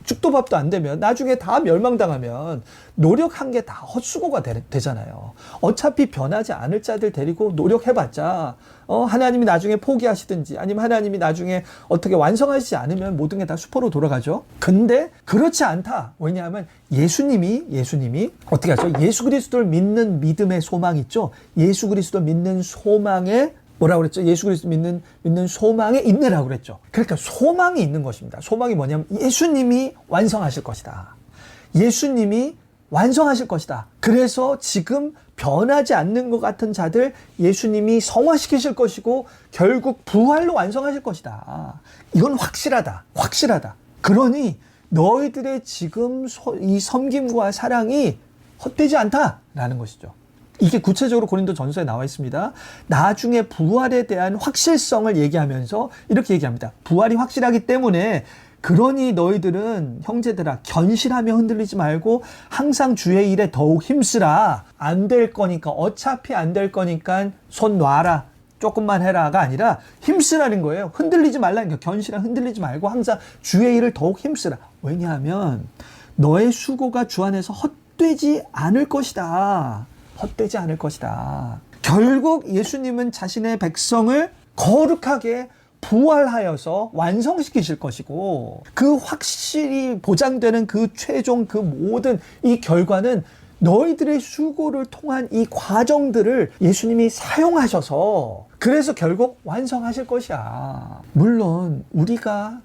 죽도 밥도 안 되면 나중에 다 멸망당하면 노력한 게 다 헛수고가 되잖아요. 어차피 변하지 않을 자들 데리고 노력해봤자 하나님이 나중에 포기하시든지 아니면 하나님이 나중에 어떻게 완성하시지 않으면 모든 게 다 수포로 돌아가죠. 근데 그렇지 않다. 왜냐하면 예수님이 어떻게 하죠? 예수 그리스도를 믿는 믿음의 소망 있죠. 예수 그리스도 믿는 소망에 뭐라고 그랬죠? 예수 그리스도 믿는 소망에 인내라고 그랬죠. 그러니까 소망이 있는 것입니다. 소망이 뭐냐면 예수님이 완성하실 것이다. 예수님이 완성하실 것이다. 그래서 지금 변하지 않는 것 같은 자들 예수님이 성화시키실 것이고 결국 부활로 완성하실 것이다. 이건 확실하다. 그러니 너희들의 지금 이 섬김과 사랑이 헛되지 않다라는 것이죠. 이게 구체적으로 고린도전서에 나와 있습니다. 나중에 부활에 대한 확실성을 얘기하면서 이렇게 얘기합니다. 부활이 확실하기 때문에 그러니 너희들은 형제들아 견실하며 흔들리지 말고 항상 주의 일에 더욱 힘쓰라. 안 될 거니까 어차피 안 될 거니까 손 놔라. 조금만 해라가 아니라 힘쓰라는 거예요. 흔들리지 말라는 거예요. 견실하며 흔들리지 말고 항상 주의 일을 더욱 힘쓰라. 왜냐하면 너의 수고가 주 안에서 헛되지 않을 것이다. 결국 예수님은 자신의 백성을 거룩하게 부활하여서 완성시키실 것이고 그 확실히 보장되는 그 최종 그 모든 이 결과는 너희들의 수고를 통한 이 과정들을 예수님이 사용하셔서 그래서 결국 완성하실 것이야. 물론 우리가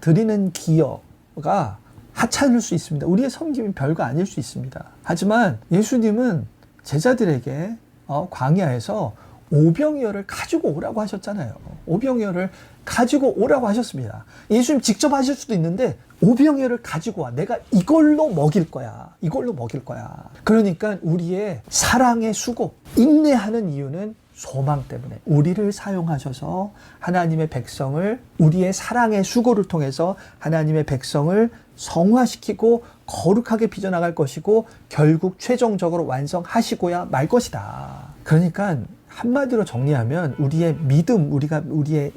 드리는 기여가 하찮을 수 있습니다. 우리의 섬김이 별거 아닐 수 있습니다. 하지만 예수님은 제자들에게 광야에서 오병이어를 가지고 오라고 하셨잖아요. 오병이어를 가지고 오라고 하셨습니다. 예수님 직접 하실 수도 있는데 오병이어를 가지고 와. 내가 이걸로 먹일 거야. 그러니까 우리의 사랑의 수고, 인내하는 이유는 소망 때문에 우리를 사용하셔서 하나님의 백성을 우리의 사랑의 수고를 통해서 하나님의 백성을 성화시키고 거룩하게 빚어나갈 것이고 결국 최종적으로 완성하시고야 말 것이다. 그러니까 한마디로 정리하면 우리의 믿음, 우리의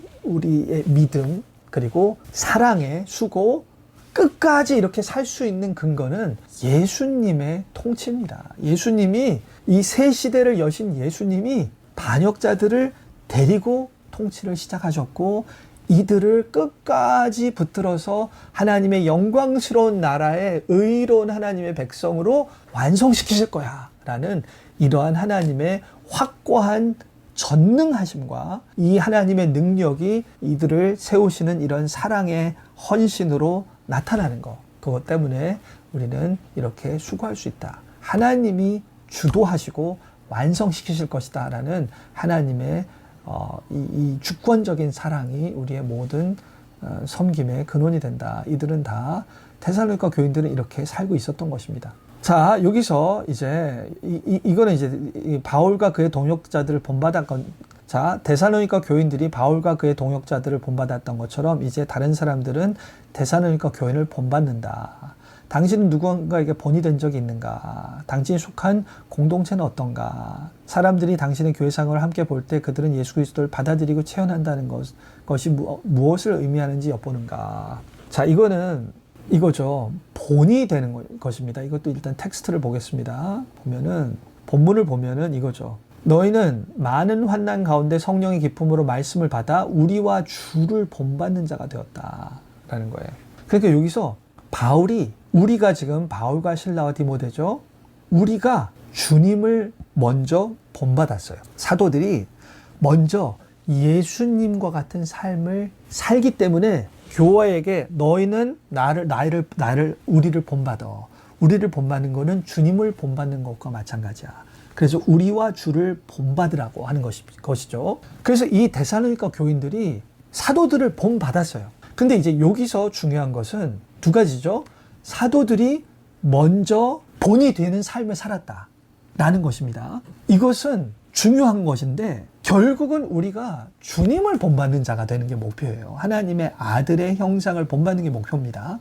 믿음 그리고 사랑의 수고 끝까지 이렇게 살 수 있는 근거는 예수님의 통치입니다. 예수님이 이 새 시대를 여신 예수님이 반역자들을 데리고 통치를 시작하셨고 이들을 끝까지 붙들어서 하나님의 영광스러운 나라의 의로운 하나님의 백성으로 완성시키실 거야 라는 이러한 하나님의 확고한 전능하심과 이 하나님의 능력이 이들을 세우시는 이런 사랑의 헌신으로 나타나는 것. 그것 때문에 우리는 이렇게 수고할 수 있다. 하나님이 주도하시고 완성시키실 것이다 라는 하나님의 이 주권적인 사랑이 우리의 모든 섬김의 근원이 된다. 이들은 다 데살로니가 교인들은 이렇게 살고 있었던 것입니다. 자, 여기서 이제 이거는 이제 바울과 그의 동역자들을 본받았건, 자, 데살로니가 교인들이 바울과 그의 동역자들을 본받았던 것처럼 이제 다른 사람들은 데살로니가 교인을 본받는다. 당신은 누군가에게 본이 된 적이 있는가? 당신이 속한 공동체는 어떤가? 사람들이 당신의 교회 생활을 함께 볼 때 그들은 예수 그리스도를 받아들이고 체험한다는 것이 무엇을 의미하는지 엿보는가? 자, 이거죠. 본이 되는 것입니다. 이것도 일단 텍스트를 보겠습니다. 본문을 보면은 이거죠. 너희는 많은 환난 가운데 성령의 기쁨으로 말씀을 받아 우리와 주를 본받는 자가 되었다라는 거예요. 그러니까 여기서 우리가 지금 바울과 실라와 디모데죠. 우리가 주님을 먼저 본받았어요. 사도들이 먼저 예수님과 같은 삶을 살기 때문에 교회에게 너희는 우리를 본받아. 우리를 본받는 것은 주님을 본받는 것과 마찬가지야. 그래서 우리와 주를 본받으라고 하는 것이죠. 그래서 이 데살로니가 교인들이 사도들을 본받았어요. 근데 이제 여기서 중요한 것은 두 가지죠. 사도들이 먼저 본이 되는 삶을 살았다라는 것입니다. 이것은 중요한 것인데 결국은 우리가 주님을 본받는 자가 되는 게 목표예요. 하나님의 아들의 형상을 본받는 게 목표입니다.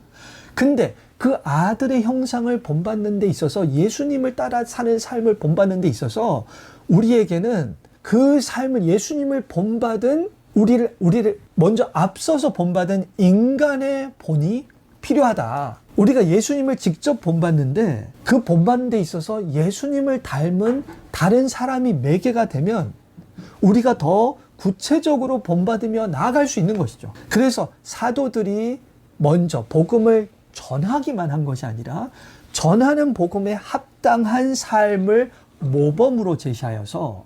근데 그 아들의 형상을 본받는 데 있어서 예수님을 따라 사는 삶을 본받는 데 있어서 우리에게는 그 삶을 예수님을 본받은 우리를 먼저 앞서서 본받은 인간의 본이 필요하다. 우리가 예수님을 직접 본받는데 그 본받는 데 있어서 예수님을 닮은 다른 사람이 매개가 되면 우리가 더 구체적으로 본받으며 나아갈 수 있는 것이죠. 그래서 사도들이 먼저 복음을 전하기만 한 것이 아니라 전하는 복음에 합당한 삶을 모범으로 제시하여서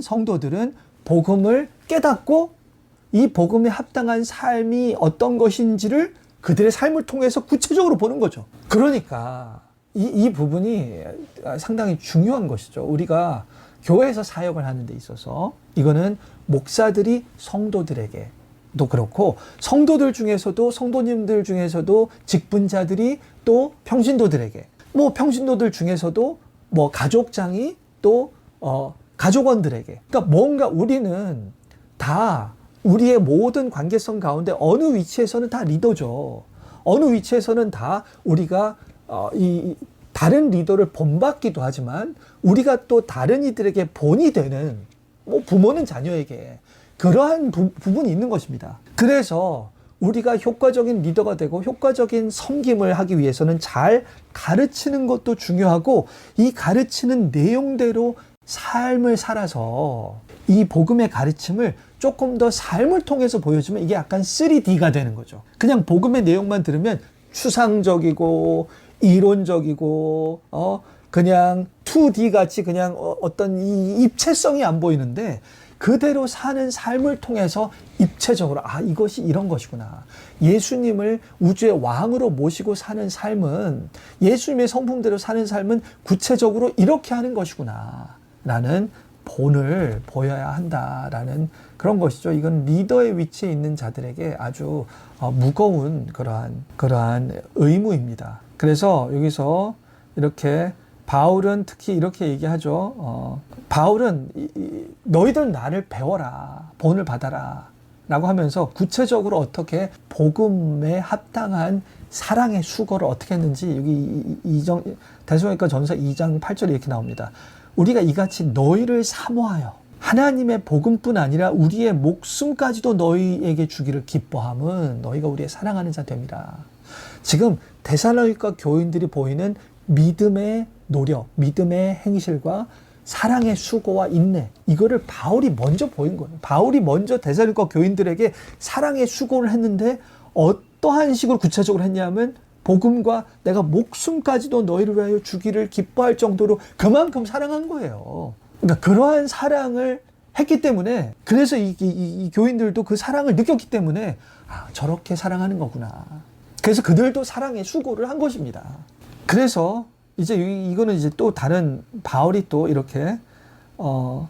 성도들은 복음을 깨닫고 이 복음에 합당한 삶이 어떤 것인지를 그들의 삶을 통해서 구체적으로 보는 거죠. 그러니까 이 부분이 상당히 중요한 것이죠. 우리가 교회에서 사역을 하는 데 있어서 이거는 목사들이 성도들에게도 그렇고 성도님들 중에서도 직분자들이 또 평신도들에게 평신도들 중에서도 가족장이 또 가족원들에게 그러니까 뭔가 우리는 다 우리의 모든 관계성 가운데 어느 위치에서는 다 리더죠. 어느 위치에서는 다 우리가 다른 리더를 본받기도 하지만 우리가 또 다른 이들에게 본이 되는 부모는 자녀에게 그러한 부분이 있는 것입니다. 그래서 우리가 효과적인 리더가 되고 효과적인 섬김을 하기 위해서는 잘 가르치는 것도 중요하고 이 가르치는 내용대로 삶을 살아서 이 복음의 가르침을 조금 더 삶을 통해서 보여주면 이게 약간 3D가 되는 거죠. 그냥 복음의 내용만 들으면 추상적이고 이론적이고 그냥 2D 같이 그냥 어떤 이 입체성이 안 보이는데 그대로 사는 삶을 통해서 입체적으로 이것이 이런 것이구나. 예수님을 우주의 왕으로 모시고 사는 삶은 예수님의 성품대로 사는 삶은 구체적으로 이렇게 하는 것이구나 라는 본을 보여야 한다라는 그런 것이죠. 이건 리더의 위치에 있는 자들에게 아주 무거운 그러한 의무입니다. 그래서 여기서 이렇게 바울은 특히 이렇게 얘기하죠. 바울은 너희들 나를 배워라, 본을 받아라 라고 하면서 구체적으로 어떻게 복음에 합당한 사랑의 수고를 어떻게 했는지 여기 데살로니가 전서 2장 8절에 이렇게 나옵니다. 우리가 이같이 너희를 사모하여 하나님의 복음뿐 아니라 우리의 목숨까지도 너희에게 주기를 기뻐함은 너희가 우리의 사랑하는 자 됨이라. 지금 데살로니가 교인들이 보이는 믿음의 노력, 믿음의 행실과 사랑의 수고와 인내, 이거를 바울이 먼저 보인 거예요. 바울이 먼저 데살로니가 교인들에게 사랑의 수고를 했는데 어떠한 식으로 구체적으로 했냐면 복음과 내가 목숨까지도 너희를 위하여 주기를 기뻐할 정도로 그만큼 사랑한 거예요. 그러니까 그러한 사랑을 했기 때문에, 그래서 이 교인들도 그 사랑을 느꼈기 때문에 저렇게 사랑하는 거구나. 그래서 그들도 사랑의 수고를 한 것입니다. 그래서 이제 이거는 이제 또 다른 바울이 또 이렇게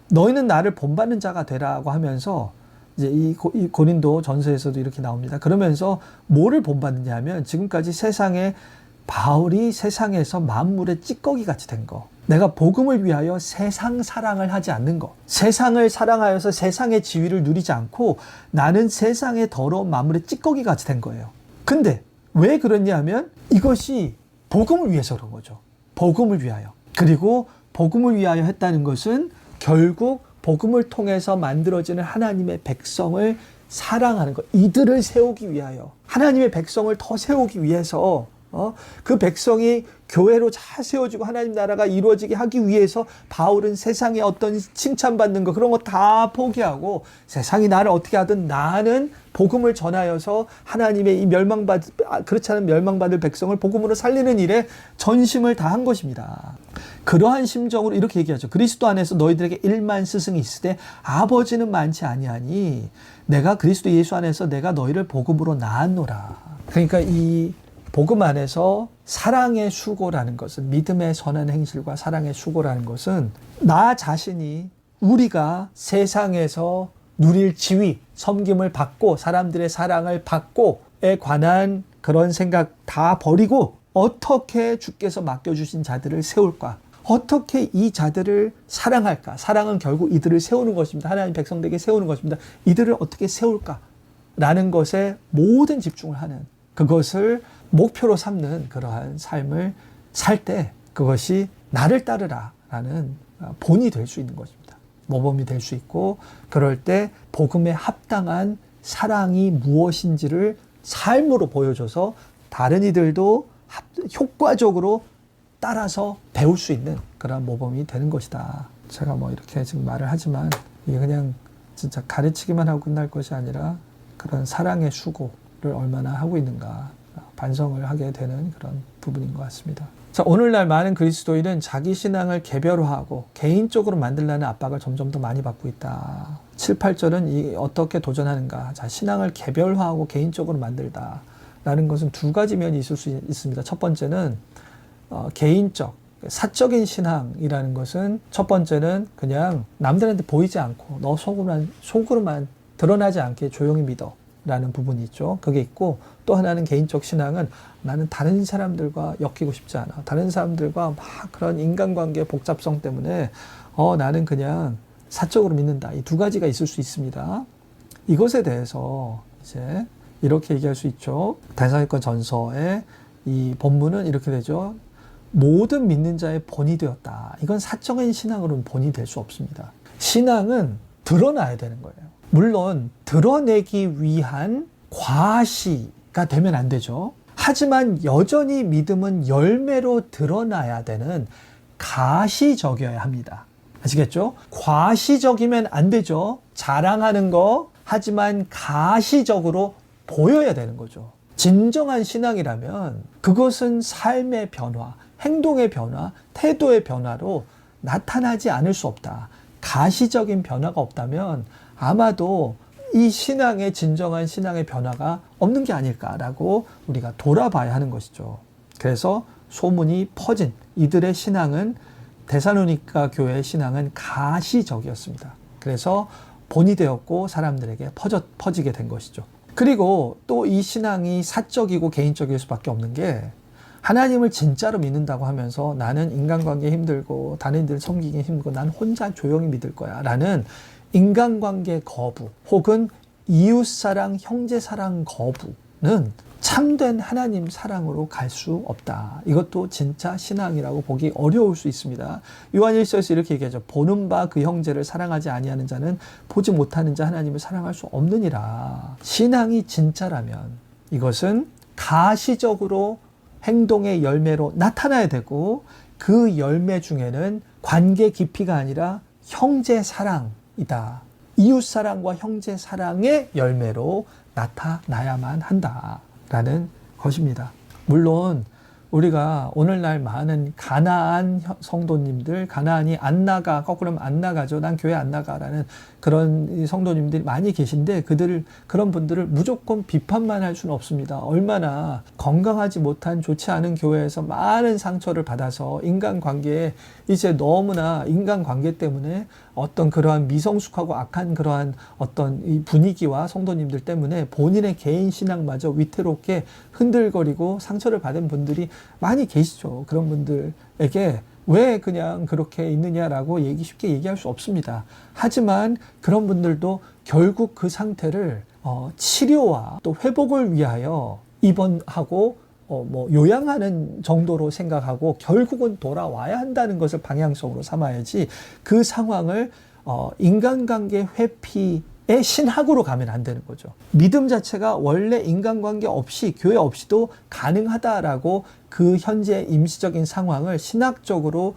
너희는 나를 본받는 자가 되라고 하면서 이제 이 고린도 전서에서도 이렇게 나옵니다. 그러면서 뭐를 본받느냐 하면 지금까지 바울이 세상에서 만물의 찌꺼기 같이 된 거. 내가 복음을 위하여 세상 사랑을 하지 않는 것. 세상을 사랑하여서 세상의 지위를 누리지 않고 나는 세상의 더러운 만물의 찌꺼기 같이 된 거예요. 근데 왜 그러냐 하면 이것이 복음을 위해서 그런 거죠. 복음을 위하여. 그리고 복음을 위하여 했다는 것은 결국 복음을 통해서 만들어지는 하나님의 백성을 사랑하는 것. 이들을 세우기 위하여. 하나님의 백성을 더 세우기 위해서 그 백성이 교회로 잘 세워지고 하나님 나라가 이루어지게 하기 위해서 바울은 세상에 어떤 칭찬받는 거 그런 거 다 포기하고 세상이 나를 어떻게 하든 나는 복음을 전하여서 하나님의 이 그렇지 않은 멸망받을 백성을 복음으로 살리는 일에 전심을 다한 것입니다. 그러한 심정으로 이렇게 얘기하죠. 그리스도 안에서 너희들에게 1만 스승이 있으되 아버지는 많지 아니하니 내가 그리스도 예수 안에서 내가 너희를 복음으로 낳았노라. 그러니까 이 복음 안에서 사랑의 수고라는 것은, 믿음의 선한 행실과 사랑의 수고라는 것은 나 자신이 우리가 세상에서 누릴 지위, 섬김을 받고 사람들의 사랑을 받고에 관한 그런 생각 다 버리고 어떻게 주께서 맡겨주신 자들을 세울까? 어떻게 이 자들을 사랑할까? 사랑은 결국 이들을 세우는 것입니다. 하나님 백성들에게 세우는 것입니다. 이들을 어떻게 세울까? 라는 것에 모든 집중을 하는, 그것을 목표로 삼는 그러한 삶을 살 때 그것이 나를 따르라 라는 본이 될 수 있는 것입니다. 모범이 될 수 있고, 그럴 때 복음에 합당한 사랑이 무엇인지를 삶으로 보여줘서 다른 이들도 효과적으로 따라서 배울 수 있는 그런 모범이 되는 것이다. 제가 뭐 이렇게 지금 말을 하지만 이게 그냥 진짜 가르치기만 하고 끝날 것이 아니라 그런 사랑의 수고를 얼마나 하고 있는가 반성을 하게 되는 그런 부분인 것 같습니다. 자, 오늘날 많은 그리스도인은 자기 신앙을 개별화하고 개인적으로 만들려는 압박을 점점 더 많이 받고 있다. 7, 8절은 어떻게 도전하는가. 자, 신앙을 개별화하고 개인적으로 만들다 라는 것은 두 가지 면이 있을 수 있습니다. 첫 번째는 개인적, 사적인 신앙이라는 것은 첫 번째는 그냥 남들한테 보이지 않고 너 속으로만 드러나지 않게 조용히 믿어 라는 부분이 있죠. 그게 있고, 또 하나는 개인적 신앙은 나는 다른 사람들과 엮이고 싶지 않아. 다른 사람들과 막 그런 인간관계의 복잡성 때문에 나는 그냥 사적으로 믿는다. 이 두 가지가 있을 수 있습니다. 이것에 대해서 이제 이렇게 얘기할 수 있죠. 데살로니가 전서의 이 본문은 이렇게 되죠. 모든 믿는 자의 본이 되었다. 이건 사적인 신앙으로는 본이 될 수 없습니다. 신앙은 드러나야 되는 거예요. 물론 드러내기 위한 과시가 되면 안 되죠. 하지만 여전히 믿음은 열매로 드러나야 되는 가시적이어야 합니다. 아시겠죠? 과시적이면 안 되죠. 자랑하는 거, 하지만 가시적으로 보여야 되는 거죠. 진정한 신앙이라면 그것은 삶의 변화, 행동의 변화, 태도의 변화로 나타나지 않을 수 없다. 가시적인 변화가 없다면 아마도 이 신앙의 진정한 신앙의 변화가 없는 게 아닐까라고 우리가 돌아봐야 하는 것이죠. 그래서 소문이 퍼진 이들의 신앙은, 데살로니가 교회의 신앙은 가시적이었습니다. 그래서 본이 되었고 사람들에게 퍼지게 된 것이죠. 그리고 또 이 신앙이 사적이고 개인적일 수밖에 없는 게, 하나님을 진짜로 믿는다고 하면서 나는 인간관계 힘들고 다른 이들 섬기기 힘들고 난 혼자 조용히 믿을 거야 라는 인간관계 거부 혹은 이웃사랑, 형제사랑 거부는 참된 하나님 사랑으로 갈 수 없다. 이것도 진짜 신앙이라고 보기 어려울 수 있습니다. 요한 1서에서 이렇게 얘기하죠. 보는 바 그 형제를 사랑하지 아니하는 자는 보지 못하는 자 하나님을 사랑할 수 없느니라. 신앙이 진짜라면 이것은 가시적으로 행동의 열매로 나타나야 되고, 그 열매 중에는 관계 깊이가 아니라 형제 사랑이다. 이웃 사랑과 형제 사랑의 열매로 나타나야만 한다라는 것입니다. 물론 우리가 오늘날 많은 가나안 성도님들, 가나안이 안 나가, 거꾸로 하면 안 나가죠. 난 교회 안 나가라는 그런 성도님들이 많이 계신데 그런 분들을 무조건 비판만 할 수는 없습니다. 얼마나 건강하지 못한 좋지 않은 교회에서 많은 상처를 받아서 인간관계에 이제 너무나 인간관계 때문에 어떤 그러한 미성숙하고 악한 그러한 어떤 이 분위기와 성도님들 때문에 본인의 개인 신앙마저 위태롭게 흔들거리고 상처를 받은 분들이 많이 계시죠. 그런 분들에게 왜 그냥 그렇게 있느냐라고 쉽게 얘기할 수 없습니다. 하지만 그런 분들도 결국 그 상태를 치료와 또 회복을 위하여 입원하고 요양하는 정도로 생각하고 결국은 돌아와야 한다는 것을 방향성으로 삼아야지 그 상황을 인간관계 회피의 신학으로 가면 안 되는 거죠. 믿음 자체가 원래 인간관계 없이 교회 없이도 가능하다라고 그 현재 임시적인 상황을 신학적으로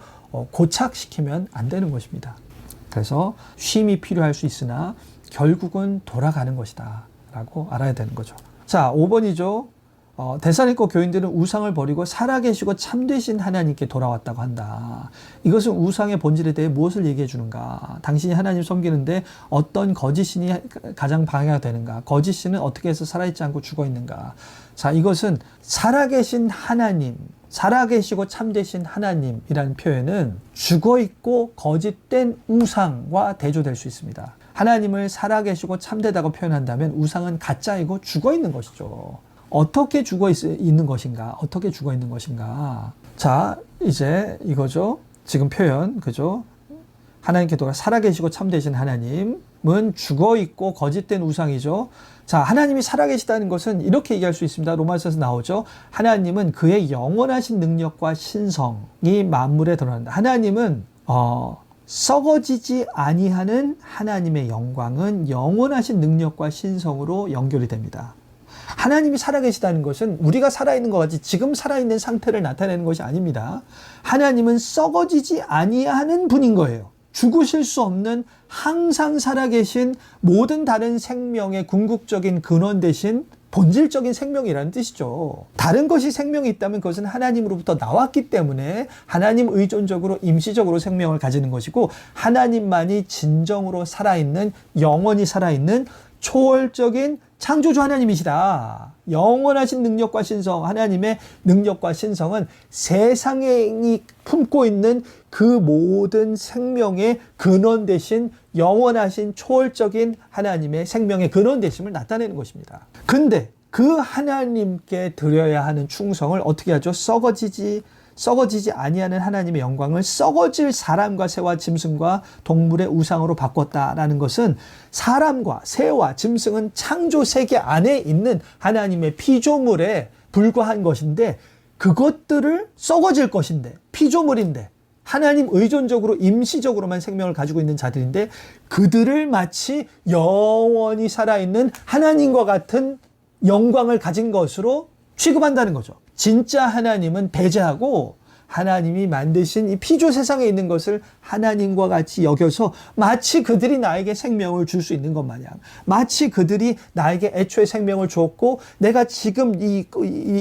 고착시키면 안 되는 것입니다. 그래서 쉼이 필요할 수 있으나 결국은 돌아가는 것이다 라고 알아야 되는 거죠. 자, 5번이죠. 데살로니가 교인들은 우상을 버리고 살아계시고 참되신 하나님께 돌아왔다고 한다. 이것은 우상의 본질에 대해 무엇을 얘기해 주는가? 당신이 하나님 섬기는데 어떤 거짓신이 가장 방해가 되는가? 거짓신은 어떻게 해서 살아있지 않고 죽어 있는가? 자, 이것은 살아계신 하나님, 살아계시고 참되신 하나님이라는 표현은 죽어 있고 거짓된 우상과 대조될 수 있습니다. 하나님을 살아계시고 참되다고 표현한다면 우상은 가짜이고 죽어 있는 것이죠. 어떻게 죽어 있는 것인가? 어떻게 죽어 있는 것인가? 자, 이제 이거죠. 지금 표현, 그죠? 하나님께 돌아 살아계시고 참되신 하나님은 죽어 있고 거짓된 우상이죠. 자, 하나님이 살아계시다는 것은 이렇게 얘기할 수 있습니다. 로마서에서 나오죠. 하나님은 그의 영원하신 능력과 신성이 만물에 드러난다. 하나님은 썩어지지 아니하는 하나님의 영광은 영원하신 능력과 신성으로 연결이 됩니다. 하나님이 살아계시다는 것은 우리가 살아있는 것 같이 지금 살아있는 상태를 나타내는 것이 아닙니다. 하나님은 썩어지지 아니하는 분인 거예요. 죽으실 수 없는 항상 살아계신 모든 다른 생명의 궁극적인 근원 대신 본질적인 생명이라는 뜻이죠. 다른 것이 생명이 있다면 그것은 하나님으로부터 나왔기 때문에 하나님 의존적으로 임시적으로 생명을 가지는 것이고 하나님만이 진정으로 살아있는 영원히 살아있는 초월적인 창조주 하나님이시다. 영원하신 능력과 신성, 하나님의 능력과 신성은 세상이 품고 있는 그 모든 생명의 근원 대신 영원하신 초월적인 하나님의 생명의 근원 되심을 나타내는 것입니다. 근데 그 하나님께 드려야 하는 충성을 어떻게 하죠? 썩어지지 아니하는 하나님의 영광을 썩어질 사람과 새와 짐승과 동물의 우상으로 바꿨다라는 것은 사람과 새와 짐승은 창조 세계 안에 있는 하나님의 피조물에 불과한 것인데 그것들을 썩어질 것인데 피조물인데 하나님 의존적으로 임시적으로만 생명을 가지고 있는 자들인데 그들을 마치 영원히 살아있는 하나님과 같은 영광을 가진 것으로 취급한다는 거죠. 진짜 하나님은 배제하고 하나님이 만드신 이 피조 세상에 있는 것을 하나님과 같이 여겨서 마치 그들이 나에게 생명을 줄 수 있는 것 마냥 마치 그들이 나에게 애초에 생명을 주었고 내가 지금 이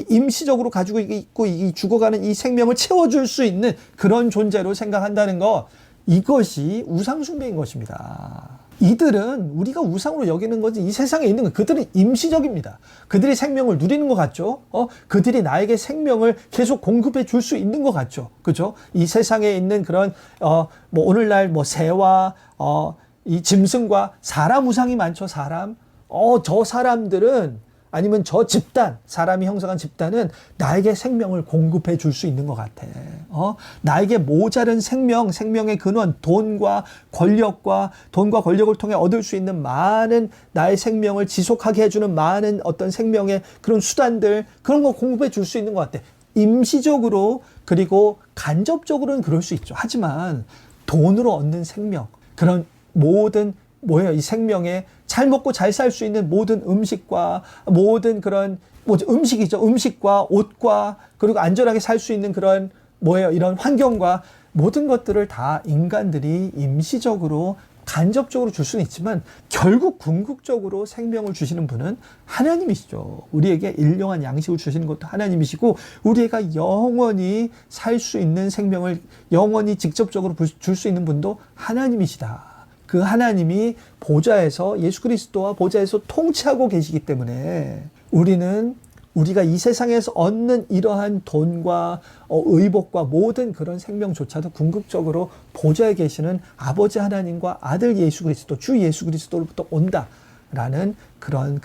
임시적으로 가지고 있고 이 죽어가는 이 생명을 채워줄 수 있는 그런 존재로 생각한다는 것 이것이 우상숭배인 것입니다. 이들은 우리가 우상으로 여기는 것은 이 세상에 있는 것, 그들은 임시적입니다. 그들이 생명을 누리는 것 같죠? 그들이 나에게 생명을 계속 공급해 줄 수 있는 것 같죠? 그죠? 이 세상에 있는 그런, 오늘날 새와, 이 짐승과 사람 우상이 많죠, 사람. 저 사람들은 아니면 저 집단, 사람이 형성한 집단은 나에게 생명을 공급해 줄 수 있는 것 같아. 나에게 모자른 생명의 근원, 돈과 권력을 통해 얻을 수 있는 많은 나의 생명을 지속하게 해주는 많은 어떤 생명의 그런 수단들, 그런 거 공급해 줄 수 있는 것 같아. 임시적으로, 그리고 간접적으로는 그럴 수 있죠. 하지만 돈으로 얻는 생명, 그런 모든 이 생명에 잘 먹고 잘 살 수 있는 모든 음식과 모든 그런 음식이죠. 음식과 옷과 그리고 안전하게 살 수 있는 그런 이런 환경과 모든 것들을 다 인간들이 임시적으로 간접적으로 줄 수는 있지만 결국 궁극적으로 생명을 주시는 분은 하나님이시죠. 우리에게 일용한 양식을 주시는 것도 하나님이시고 우리가 영원히 살 수 있는 생명을 영원히 직접적으로 줄 수 있는 분도 하나님이시다. 그 하나님이 보좌에서 예수 그리스도와 보좌에서 통치하고 계시기 때문에 우리가 이 세상에서 얻는 이러한 돈과 의복과 모든 그런 생명조차도 궁극적으로 보좌에 계시는 아버지 하나님과 아들 예수 그리스도, 주 예수 그리스도로부터 온다라는 그런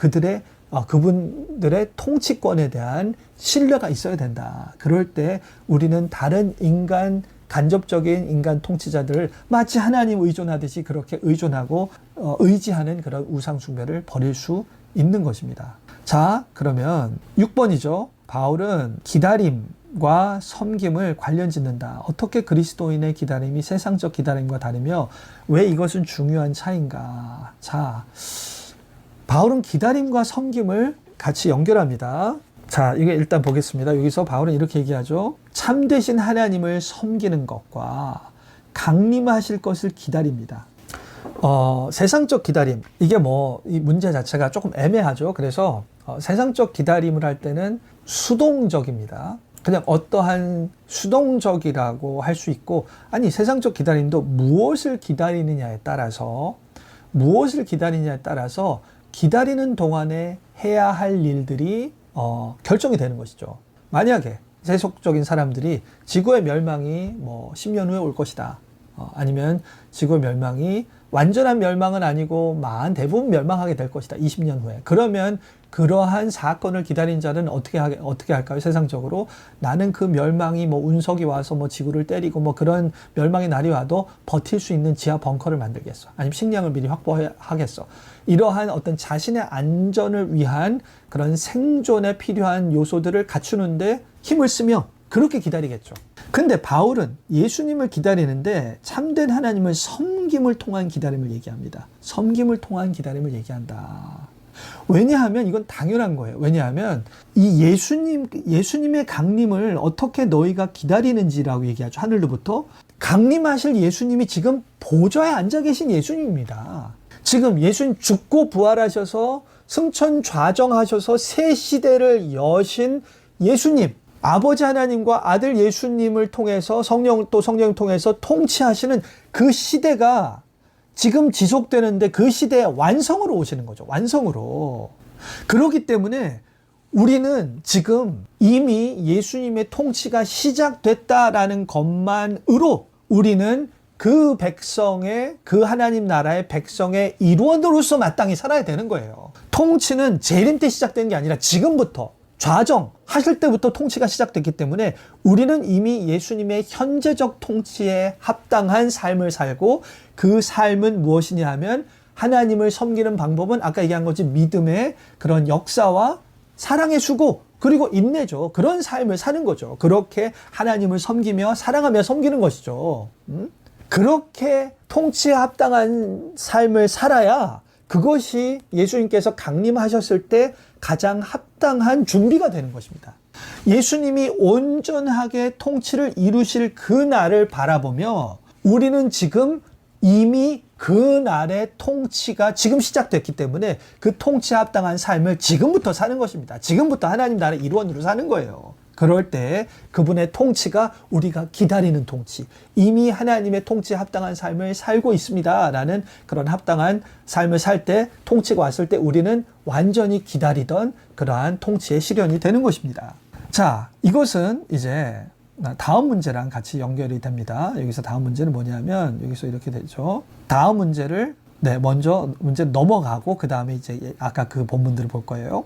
그분들의 통치권에 대한 신뢰가 있어야 된다. 그럴 때 우리는 다른 간접적인 인간 통치자들을 마치 하나님 의존하듯이 그렇게 의존하고 의지하는 그런 우상숭배를 버릴 수 있는 것입니다. 자, 그러면 6번이죠. 바울은 기다림과 섬김을 관련 짓는다. 어떻게 그리스도인의 기다림이 세상적 기다림과 다르며 왜 이것은 중요한 차이인가? 자, 바울은 기다림과 섬김을 같이 연결합니다. 자, 이게 일단 보겠습니다. 여기서 바울은 이렇게 얘기하죠. 참되신 하나님을 섬기는 것과 강림하실 것을 기다립니다. 세상적 기다림. 이게 이 문제 자체가 조금 애매하죠. 그래서 세상적 기다림을 할 때는 수동적입니다. 그냥 어떠한 수동적이라고 할 수 있고, 아니, 세상적 기다림도 무엇을 기다리느냐에 따라서 기다리는 동안에 해야 할 일들이 결정이 되는 것이죠. 만약에 세속적인 사람들이 지구의 멸망이 10년 후에 올 것이다. 아니면 지구의 멸망이 완전한 멸망은 아니고 대부분 멸망하게 될 것이다. 20년 후에. 그러면 그러한 사건을 기다린 자는 어떻게 할까요? 세상적으로 나는 그 멸망이 운석이 와서 지구를 때리고 그런 멸망의 날이 와도 버틸 수 있는 지하 벙커를 만들겠어. 아니면 식량을 미리 확보하겠어. 이러한 어떤 자신의 안전을 위한 그런 생존에 필요한 요소들을 갖추는데 힘을 쓰며 그렇게 기다리겠죠. 근데 바울은 예수님을 기다리는데 참된 하나님을 섬김을 통한 기다림을 얘기합니다. 섬김을 통한 기다림을 얘기한다. 왜냐하면 이건 당연한 거예요. 왜냐하면 이 예수님의 강림을 어떻게 너희가 기다리는지라고 얘기하죠. 하늘로부터 강림하실 예수님이 지금 보좌에 앉아 계신 예수님입니다. 지금 예수님 죽고 부활하셔서 승천 좌정하셔서 새 시대를 여신 예수님, 아버지 하나님과 아들 예수님을 통해서 성령을 통해서 통치하시는 그 시대가 지금 지속되는데 그 시대의 완성으로 오시는 거죠. 완성으로. 그렇기 때문에 우리는 지금 이미 예수님의 통치가 시작됐다라는 것만으로 우리는 그 하나님 나라의 백성의 일원으로서 마땅히 살아야 되는 거예요. 통치는 재림 때 시작된 게 아니라 지금부터 좌정하실 때부터 통치가 시작됐기 때문에 우리는 이미 예수님의 현재적 통치에 합당한 삶을 살고 그 삶은 무엇이냐 하면 하나님을 섬기는 방법은 아까 얘기한 거지 믿음의 그런 역사와 사랑의 수고 그리고 인내죠. 그런 삶을 사는 거죠. 그렇게 하나님을 섬기며 사랑하며 섬기는 것이죠. 그렇게 통치에 합당한 삶을 살아야 그것이 예수님께서 강림하셨을 때 가장 합당한 준비가 되는 것입니다. 예수님이 온전하게 통치를 이루실 그 날을 바라보며 우리는 지금 이미 그 날의 통치가 지금 시작됐기 때문에 그 통치에 합당한 삶을 지금부터 사는 것입니다. 지금부터 하나님 나라의 일원으로 사는 거예요. 그럴 때 그분의 통치가 우리가 기다리는 통치, 이미 하나님의 통치에 합당한 삶을 살고 있습니다 라는 그런 합당한 삶을 살 때, 통치가 왔을 때 우리는 완전히 기다리던 그러한 통치의 실현이 되는 것입니다. 자, 이것은 이제 다음 문제랑 같이 연결이 됩니다. 여기서 다음 문제는 뭐냐면 여기서 이렇게 되죠. 다음 문제를 먼저 문제 넘어가고 그 다음에 이제 아까 그 본문들을 볼 거예요.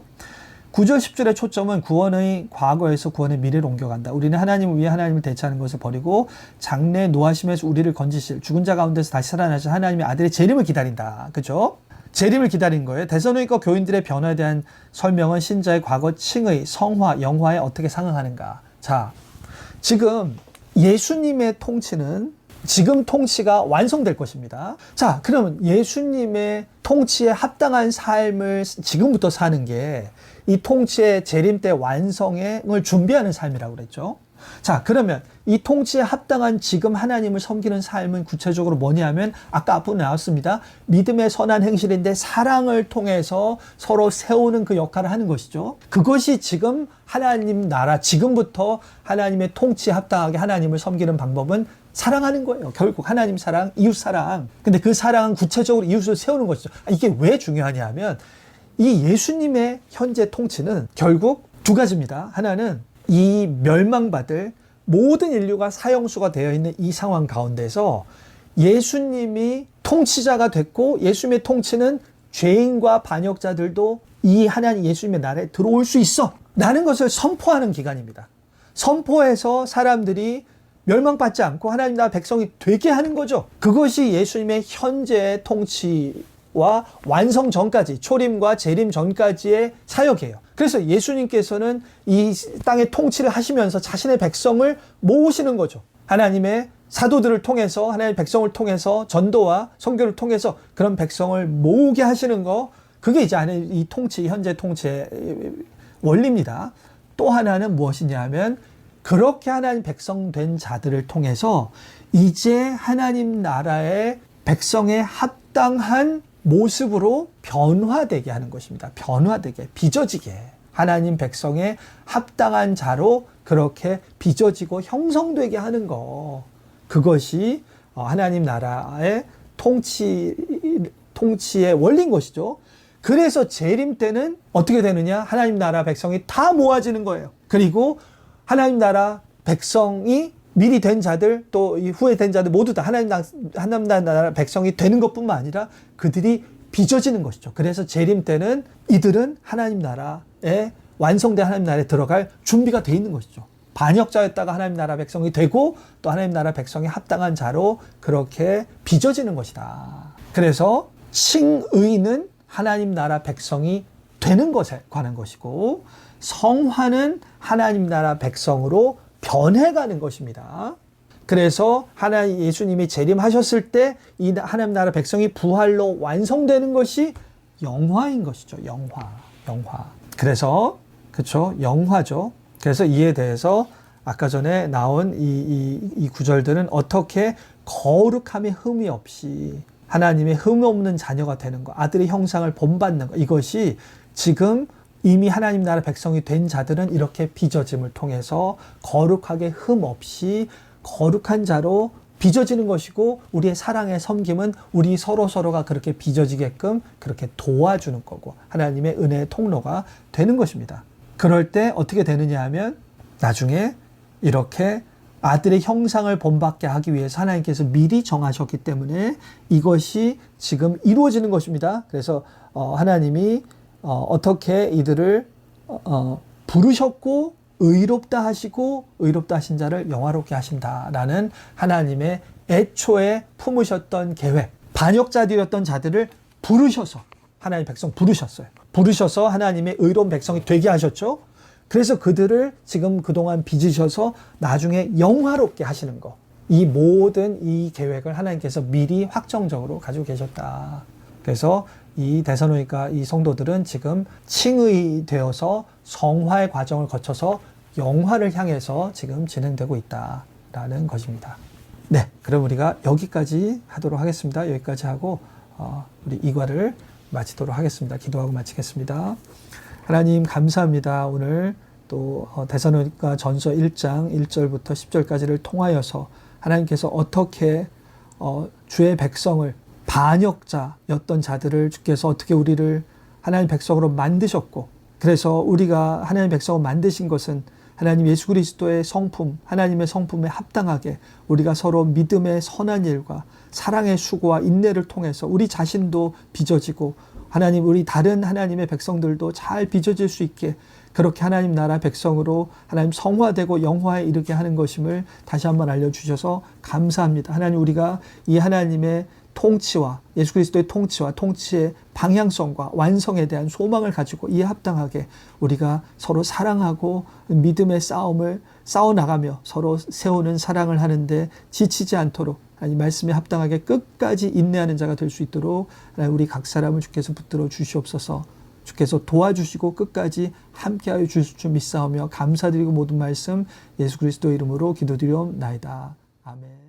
9절 10절의 초점은 구원의 과거에서 구원의 미래로 옮겨간다. 우리는 하나님을 위해 하나님을 대체하는 것을 버리고 장래 노하심에서 우리를 건지실 죽은 자 가운데서 다시 살아나실 하나님의 아들의 재림을 기다린다. 그죠? 재림을 기다린 거예요. 데살로니가 교인들의 변화에 대한 설명은 신자의 과거 칭의, 성화, 영화에 어떻게 상응하는가. 자, 지금 예수님의 통치는 지금 통치가 완성될 것입니다. 자, 그러면 예수님의 통치에 합당한 삶을 지금부터 사는 게 이 통치의 재림 때 완성을 준비하는 삶이라고 그랬죠. 자, 그러면 이 통치에 합당한 지금 하나님을 섬기는 삶은 구체적으로 뭐냐면 아까 앞부분에 나왔습니다. 믿음의 선한 행실인데 사랑을 통해서 서로 세우는 그 역할을 하는 것이죠. 그것이 지금 하나님 나라, 지금부터 하나님의 통치에 합당하게 하나님을 섬기는 방법은 사랑하는 거예요. 결국 하나님 사랑, 이웃 사랑. 근데 그 사랑은 구체적으로 이웃을 세우는 것이죠. 이게 왜 중요하냐 하면 이 예수님의 현재 통치는 결국 두 가지입니다. 하나는 이 멸망받을 모든 인류가 사형수가 되어 있는 이 상황 가운데서 예수님이 통치자가 됐고 예수님의 통치는 죄인과 반역자들도 이 하나님 예수님의 나라에 들어올 수 있어 라는 것을 선포하는 기간입니다. 선포해서 사람들이 멸망받지 않고 하나님 나라 백성이 되게 하는 거죠. 그것이 예수님의 현재 통치와 완성 전까지, 초림과 재림 전까지의 사역이에요. 그래서 예수님께서는 이 땅의 통치를 하시면서 자신의 백성을 모으시는 거죠. 하나님의 사도들을 통해서, 하나님의 백성을 통해서, 전도와 선교를 통해서 그런 백성을 모으게 하시는 거, 그게 이제 이 통치, 현재 통치의 원리입니다. 또 하나는 무엇이냐 하면 그렇게 하나님 백성 된 자들을 통해서 이제 하나님 나라의 백성에 합당한 모습으로 변화되게 하는 것입니다. 변화되게, 빚어지게. 하나님 백성에 합당한 자로 그렇게 빚어지고 형성되게 하는 거. 그것이 하나님 나라의 통치의 원리인 것이죠. 그래서 재림 때는 어떻게 되느냐? 하나님 나라 백성이 다 모아지는 거예요. 그리고 하나님 나라 백성이 미리 된 자들 또 이 후에 된 자들 모두 다 하나님 나라 백성이 되는 것뿐만 아니라 그들이 빚어지는 것이죠. 그래서 재림 때는 이들은 하나님 나라에 완성된 하나님 나라에 들어갈 준비가 돼 있는 것이죠. 반역자였다가 하나님 나라 백성이 되고 또 하나님 나라 백성이 합당한 자로 그렇게 빚어지는 것이다. 그래서 칭의는 하나님 나라 백성이 되는 것에 관한 것이고 성화는 하나님 나라 백성으로 변해가는 것입니다. 그래서 하나님 예수님이 재림하셨을 때 이 하나님 나라 백성이 부활로 완성되는 것이 영화인 것이죠. 영화. 그래서 그렇죠. 영화죠. 그래서 이에 대해서 아까 전에 나온 이 구절들은 어떻게 거룩함의 흠이 없이 하나님의 흠 없는 자녀가 되는 것, 아들의 형상을 본받는 것, 이것이 지금 이미 하나님 나라 백성이 된 자들은 이렇게 빚어짐을 통해서 거룩하게 흠 없이 거룩한 자로 빚어지는 것이고 우리의 사랑의 섬김은 우리 서로가 그렇게 빚어지게끔 그렇게 도와주는 거고 하나님의 은혜의 통로가 되는 것입니다. 그럴 때 어떻게 되느냐 하면 나중에 이렇게 아들의 형상을 본받게 하기 위해서 하나님께서 미리 정하셨기 때문에 이것이 지금 이루어지는 것입니다. 그래서 하나님이 어떻게 이들을 부르셨고 의롭다 하시고 의롭다 하신 자를 영화롭게 하신다라는 하나님의 애초에 품으셨던 계획, 반역자들이었던 자들을 부르셔서 하나님의 백성 부르셨어요. 부르셔서 하나님의 의로운 백성이 되게 하셨죠. 그래서 그들을 지금 그동안 빚으셔서 나중에 영화롭게 하시는 거, 이 모든 이 계획을 하나님께서 미리 확정적으로 가지고 계셨다. 그래서 이 데살로니가 이 성도들은 지금 칭의되어서 성화의 과정을 거쳐서 영화를 향해서 지금 진행되고 있다라는 것입니다. 네, 그럼 우리가 여기까지 하도록 하겠습니다. 여기까지 하고 우리 이과를 마치도록 하겠습니다. 기도하고 마치겠습니다. 하나님 감사합니다. 오늘 또 데살로니가 전서 1장 1절부터 10절까지를 통하여서 하나님께서 어떻게 주의 백성을 반역자였던 자들을 주께서 어떻게 우리를 하나님 백성으로 만드셨고 그래서 우리가 하나님 백성을 만드신 것은 하나님 예수 그리스도의 성품, 하나님의 성품에 합당하게 우리가 서로 믿음의 선한 일과 사랑의 수고와 인내를 통해서 우리 자신도 빚어지고 하나님 우리 다른 하나님의 백성들도 잘 빚어질 수 있게 그렇게 하나님 나라 백성으로 하나님 성화되고 영화에 이르게 하는 것임을 다시 한번 알려주셔서 감사합니다. 하나님 우리가 이 하나님의 통치와 예수 그리스도의 통치와 통치의 방향성과 완성에 대한 소망을 가지고 이에 합당하게 우리가 서로 사랑하고 믿음의 싸움을 싸워나가며 서로 세우는 사랑을 하는데 지치지 않도록 하나님 말씀에 합당하게 끝까지 인내하는 자가 될 수 있도록 하나님 우리 각 사람을 주께서 붙들어 주시옵소서. 주께서 도와주시고 끝까지 함께하여 주실 줄 믿사오며 감사드리고 모든 말씀 예수 그리스도 이름으로 기도드리옵나이다. 아멘.